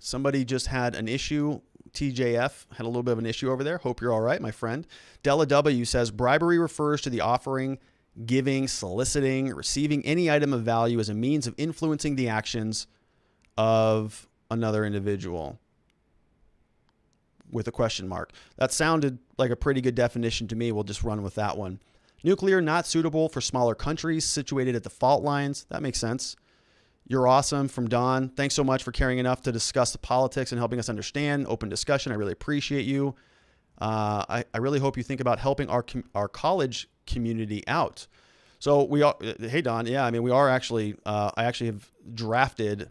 Somebody just had an issue. TJF had a little bit of an issue over there. Hope you're all right, my friend. Della W says bribery refers to the offering, giving, soliciting, receiving any item of value as a means of influencing the actions of another individual, with a question mark. That sounded like a pretty good definition to me. We'll just run with that one. Nuclear, not suitable for smaller countries situated at the fault lines. That makes sense. You're awesome from Don. Thanks so much for caring enough to discuss the politics and helping us understand. Open discussion. I really appreciate you. I really hope you think about helping our college community out. So we are, hey Don, yeah, I mean, we are actually, I actually have drafted,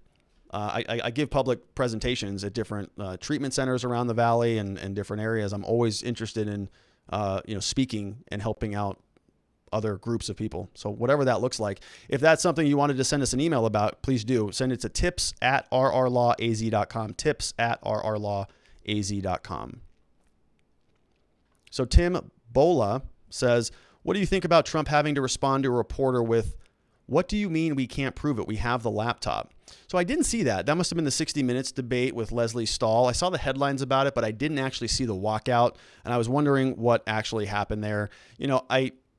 I give public presentations at different treatment centers around the Valley and different areas. I'm always interested in, speaking and helping out other groups of people. So whatever that looks like, if that's something you wanted to send us an email about, please do. Send it to tips@rrlawaz.com, tips@rrlawaz.com. So Tim Bola says, what do you think about Trump having to respond to a reporter with, what do you mean we can't prove it? We have the laptop. So I didn't see that. That must have been the 60 Minutes debate with Leslie Stahl. I saw the headlines about it, but I didn't actually see the walkout. And I was wondering what actually happened there. You know,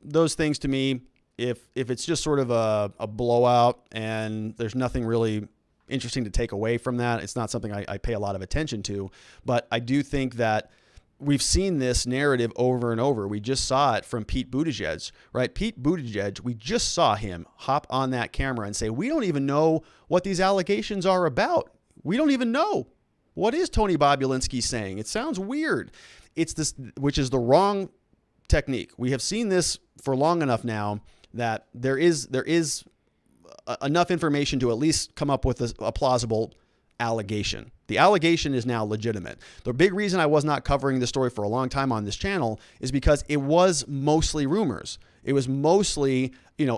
those things to me, if it's just sort of a blowout and there's nothing really interesting to take away from that, it's not something I pay a lot of attention to. But I do think that we've seen this narrative over and over. We just saw it from Pete Buttigieg, right? Pete Buttigieg, we just saw him hop on that camera and say, we don't even know what these allegations are about. We don't even know. What is Tony Bobulinski saying? It sounds weird. It's this, which is the wrong technique. We have seen this for long enough now that there is enough information to at least come up with a plausible allegation. The allegation is now legitimate. The big reason I was not covering this story for a long time on this channel is because it was mostly rumors. It was mostly,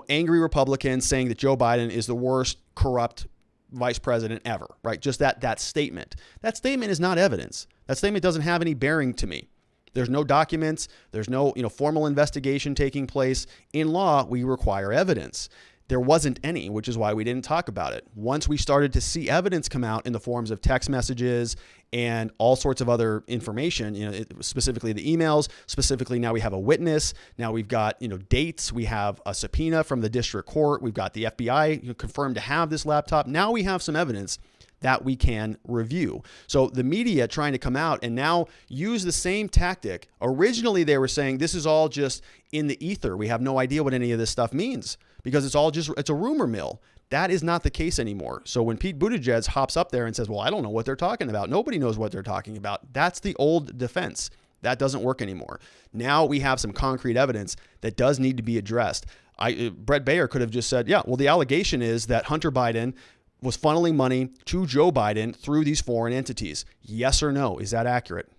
angry Republicans saying that Joe Biden is the worst corrupt vice president ever, right? Just that statement. That statement is not evidence. That statement doesn't have any bearing to me. There's no documents. There's no, formal investigation taking place. In law, we require evidence. There wasn't any, which is why we didn't talk about it. Once we started to see evidence come out in the forms of text messages and all sorts of other information, specifically the emails, specifically now we have a witness. Now we've got, dates. We have a subpoena from the district court. We've got the FBI confirmed to have this laptop. Now we have some evidence that we can review. So the media trying to come out and now use the same tactic. Originally, they were saying this is all just in the ether. We have no idea what any of this stuff means because it's a rumor mill. That is not the case anymore. So when Pete Buttigieg hops up there and says, well, I don't know what they're talking about. Nobody knows what they're talking about. That's the old defense. That doesn't work anymore. Now we have some concrete evidence that does need to be addressed. Brett Baer could have just said, yeah, well, the allegation is that Hunter Biden was funneling money to Joe Biden through these foreign entities. Yes or no? Is that accurate?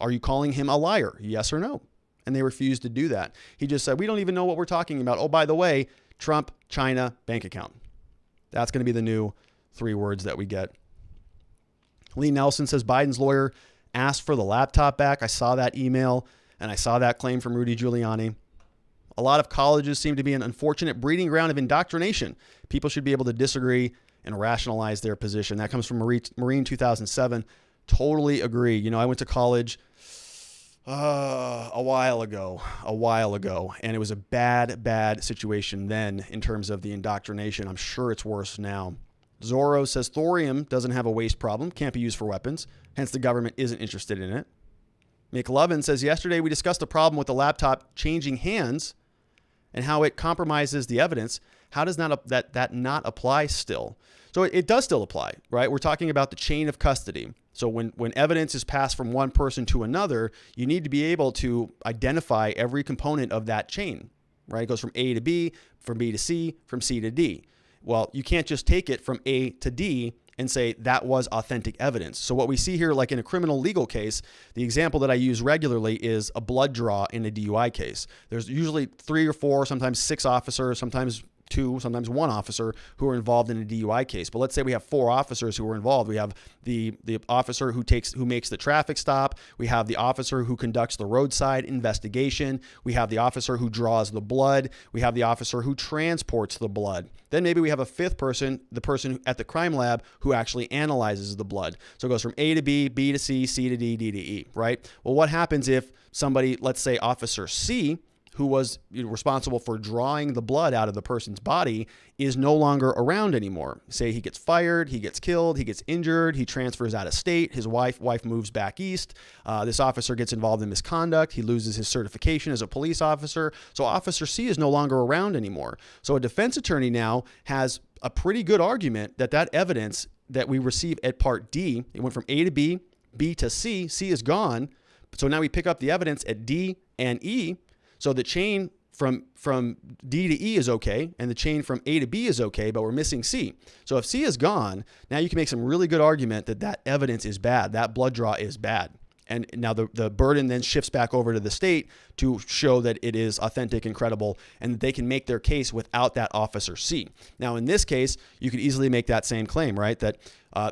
Are you calling him a liar? Yes or no? And they refused to do that. He just said, we don't even know what we're talking about. Oh, by the way, Trump, China, bank account. That's going to be the new 3 words that we get. Lee Nelson says Biden's lawyer asked for the laptop back. I saw that email and I saw that claim from Rudy Giuliani. A lot of colleges seem to be an unfortunate breeding ground of indoctrination. People should be able to disagree and rationalize their position. That comes from Marine 2007. Totally agree. I went to college a while ago, and it was a bad situation then in terms of the indoctrination. I'm sure it's worse now. Zorro says thorium doesn't have a waste problem, can't be used for weapons, hence the government isn't interested in it. McLovin says yesterday we discussed the problem with the laptop changing hands and how it compromises the evidence. How does that not apply still? So it does still apply, right? We're talking about the chain of custody. So when evidence is passed from one person to another, you need to be able to identify every component of that chain, right? It goes from A to B, from B to C, from C to D. Well, you can't just take it from A to D and say that was authentic evidence. So what we see here, like in a criminal legal case, the example that I use regularly is a blood draw in a DUI case. There's usually 3 or 4, sometimes 6 officers, sometimes 2, sometimes 1 officer who are involved in a DUI case. But let's say we have 4 officers who are involved. We have the officer who makes the traffic stop. We have the officer who conducts the roadside investigation. We have the officer who draws the blood. We have the officer who transports the blood. Then maybe we have a 5th person, the person at the crime lab who actually analyzes the blood. So it goes from A to B, B to C, C to D, D to E, right? Well, what happens if somebody, let's say Officer C, who was responsible for drawing the blood out of the person's body, is no longer around anymore? Say he gets fired, he gets killed, he gets injured, he transfers out of state, his wife moves back east, this officer gets involved in misconduct, he loses his certification as a police officer, so Officer C is no longer around anymore. So a defense attorney now has a pretty good argument that evidence that we receive at Part D, it went from A to B, B to C, C is gone, so now we pick up the evidence at D and E. So the chain from D to E is okay, and the chain from A to B is okay, but we're missing C. So if C is gone, now you can make some really good argument that evidence is bad, that blood draw is bad. And now the burden then shifts back over to the state to show that it is authentic and credible, and that they can make their case without that Officer C. Now, in this case, you could easily make that same claim, right? That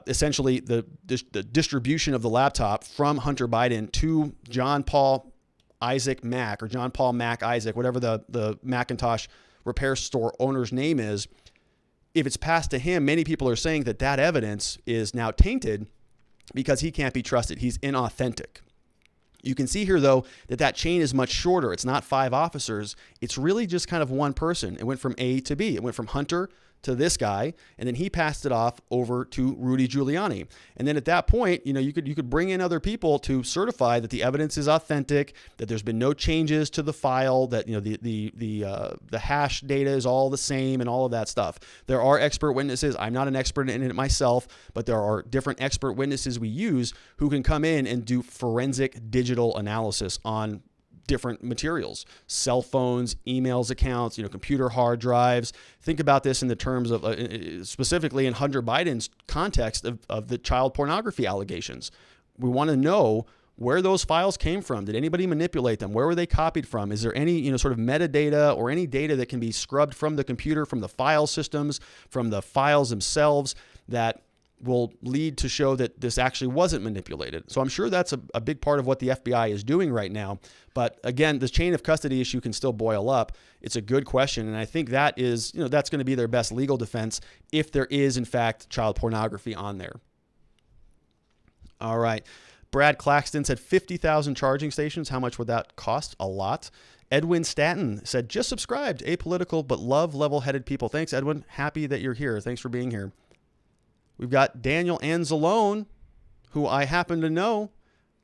essentially the distribution of the laptop from Hunter Biden to John Paul Isaac Mack, or John Paul Mack Isaac, whatever the Macintosh repair store owner's name is, if it's passed to him, many people are saying that evidence is now tainted because he can't be trusted. He's inauthentic. You can see here, though, that chain is much shorter. It's not 5 officers. It's really just kind of one person. It went from A to B. It went from Hunter to this guy, and then he passed it off over to Rudy Giuliani. And then at that point, you could bring in other people to certify that the evidence is authentic, that there's been no changes to the file, that the hash data is all the same, and all of that stuff. There are expert witnesses. I'm not an expert in it myself, but there are different expert witnesses we use who can come in and do forensic digital analysis on different materials, cell phones, emails, accounts, computer hard drives. Think about this in the terms of specifically in Hunter Biden's context of the child pornography allegations. We want to know where those files came from. Did anybody manipulate them? Where were they copied from? Is there any, sort of metadata or any data that can be scrubbed from the computer, from the file systems, from the files themselves that will lead to show that this actually wasn't manipulated? So I'm sure that's a big part of what the FBI is doing right now. But again, the chain of custody issue can still boil up. It's a good question. And I think that is, that's going to be their best legal defense if there is, in fact, child pornography on there. All right. Brad Claxton said 50,000 charging stations. How much would that cost? A lot. Edwin Stanton said, just subscribed, apolitical, but love level-headed people. Thanks, Edwin. Happy that you're here. Thanks for being here. We've got Daniel Anzalone, who I happen to know.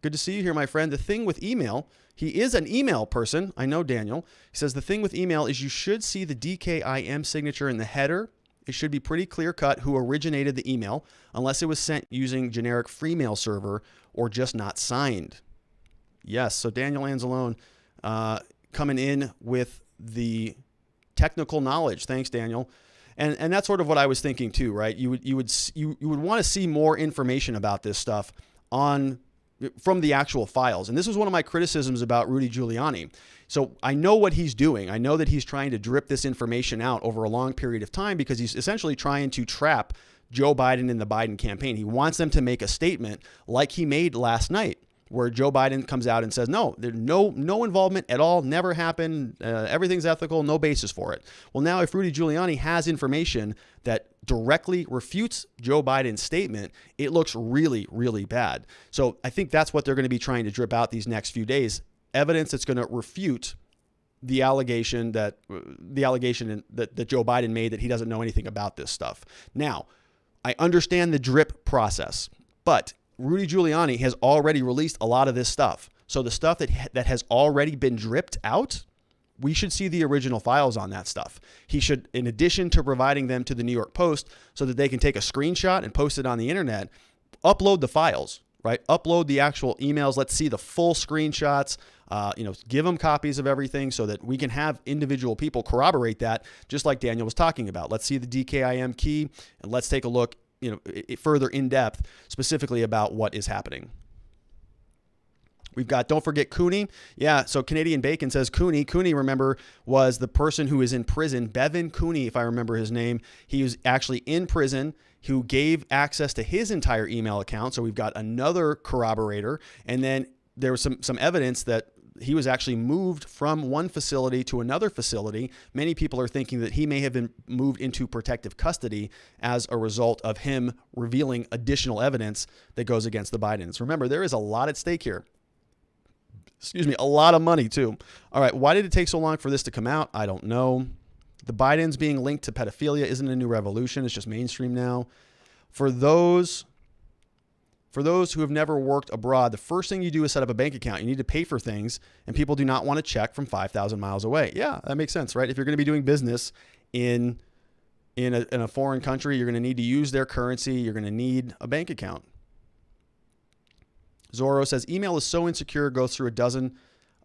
Good to see you here, my friend. The thing with email, he is an email person. I know Daniel. He says the thing with email is you should see the DKIM signature in the header. It should be pretty clear-cut who originated the email, unless it was sent using generic free mail server or just not signed. Yes, so Daniel Anzalone coming in with the technical knowledge. Thanks, Daniel. And that's sort of what I was thinking too, right? You would want to see more information about this stuff from the actual files. And this was one of my criticisms about Rudy Giuliani. So I know what he's doing. I know that he's trying to drip this information out over a long period of time because he's essentially trying to trap Joe Biden in the Biden campaign. He wants them to make a statement like he made last night, where Joe Biden comes out and says, no, there's no involvement at all, never happened, everything's ethical, no basis for it. Well, now if Rudy Giuliani has information that directly refutes Joe Biden's statement, it looks really, really bad. So I think that's what they're going to be trying to drip out these next few days, evidence that's going to refute the allegation that Joe Biden made that he doesn't know anything about this stuff. Now, I understand the drip process, but Rudy Giuliani has already released a lot of this stuff. So the stuff that has already been dripped out, we should see the original files on that stuff. He should, in addition to providing them to the New York Post so that they can take a screenshot and post it on the internet, upload the files, right? Upload the actual emails. Let's see the full screenshots. Give them copies of everything so that we can have individual people corroborate that, just like Daniel was talking about. Let's see the DKIM key and let's take a look further in depth, specifically about what is happening. We've got, don't forget Cooney. Yeah, so Canadian Bacon says Cooney. Cooney, remember, was the person who is in prison. Bevan Cooney, if I remember his name. He was actually in prison, who gave access to his entire email account. So we've got another corroborator. And then there was some evidence that he was actually moved from one facility to another facility. Many people are thinking that he may have been moved into protective custody as a result of him revealing additional evidence that goes against the Bidens. Remember, there is a lot at stake here. Excuse me, a lot of money too. All right, why did it take so long for this to come out? I don't know. The Bidens being linked to pedophilia isn't a new revolution. It's just mainstream now. For those who have never worked abroad, the first thing you do is set up a bank account. You need to pay for things, and people do not want to check from 5,000 miles away. Yeah, that makes sense, right? If you're going to be doing business in a foreign country, you're going to need to use their currency. You're going to need a bank account. Zorro says, email is so insecure, goes through a dozen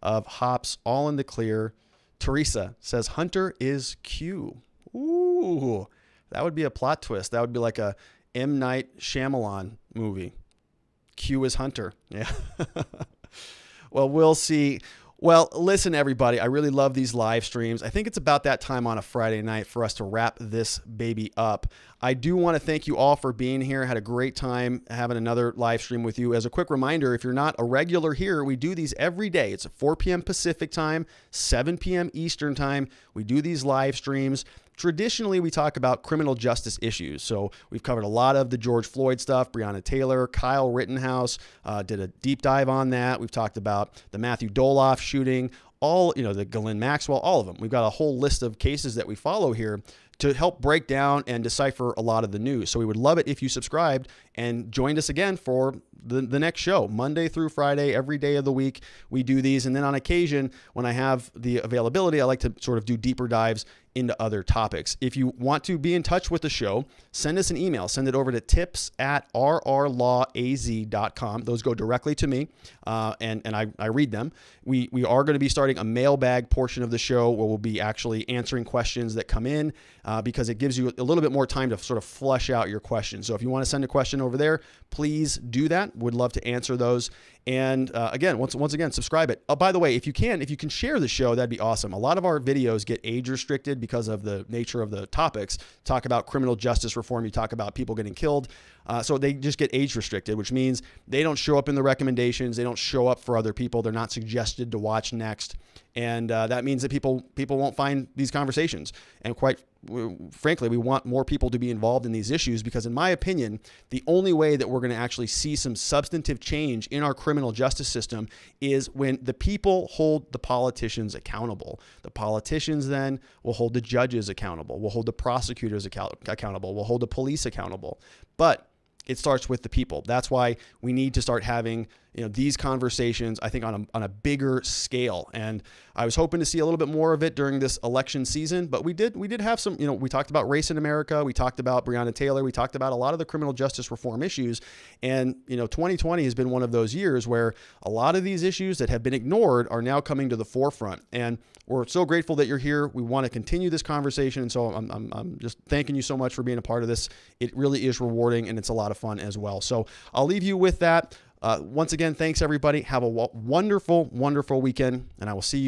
of hops, all in the clear. Teresa says, Hunter is Q. Ooh, that would be a plot twist. That would be like a M. Night Shyamalan movie. Q is Hunter. Yeah. Well, we'll see. Well, listen, everybody, I really love these live streams. I think it's about that time on a Friday night for us to wrap this baby up. I do want to thank you all for being here. I had a great time having another live stream with you. As a quick reminder, if you're not a regular here, we do these every day. It's at 4 p.m. Pacific time, 7 p.m. Eastern time. We do these live streams. Traditionally, we talk about criminal justice issues. So we've covered a lot of the George Floyd stuff, Breonna Taylor, Kyle Rittenhouse, did a deep dive on that. We've talked about the Matthew Doloff shooting, the Ghislaine Maxwell, all of them. We've got a whole list of cases that we follow here to help break down and decipher a lot of the news. So we would love it if you subscribed and joined us again for the next show, Monday through Friday, every day of the week. We do these. And then on occasion, when I have the availability, I like to sort of do deeper dives into other topics. If you want to be in touch with the show, send us an email. Send it over to tips@rrlawaz.com. Those go directly to me, and I read them. We are going to be starting a mailbag portion of the show where we'll be actually answering questions that come in, because it gives you a little bit more time to sort of flush out your questions. So if you want to send a question over there, please do that. Would love to answer those. And again, once again, subscribe it. Oh, by the way, if you can share the show, that'd be awesome. A lot of our videos get age restricted because of the nature of the topics. Talk about criminal justice reform. You talk about people getting killed. So they just get age restricted, which means they don't show up in the recommendations. They don't show up for other people. They're not suggested to watch next. And that means that people won't find these conversations. And quite frankly, we want more people to be involved in these issues because, in my opinion, the only way that we're going to actually see some substantive change in our criminal justice system is when the people hold the politicians accountable. The politicians then will hold the judges accountable, will hold the prosecutors accountable, will hold the police accountable. But it starts with the people. That's why we need to start having these conversations, I think, on a bigger scale. And I was hoping to see a little bit more of it during this election season, but we did have some, we talked about race in America. We talked about Breonna Taylor. We talked about a lot of the criminal justice reform issues. And, 2020 has been one of those years where a lot of these issues that have been ignored are now coming to the forefront. And we're so grateful that you're here. We want to continue this conversation. And so I'm just thanking you so much for being a part of this. It really is rewarding and it's a lot of fun as well. So I'll leave you with that. Once again, thanks everybody. Have a wonderful, wonderful weekend, and I will see you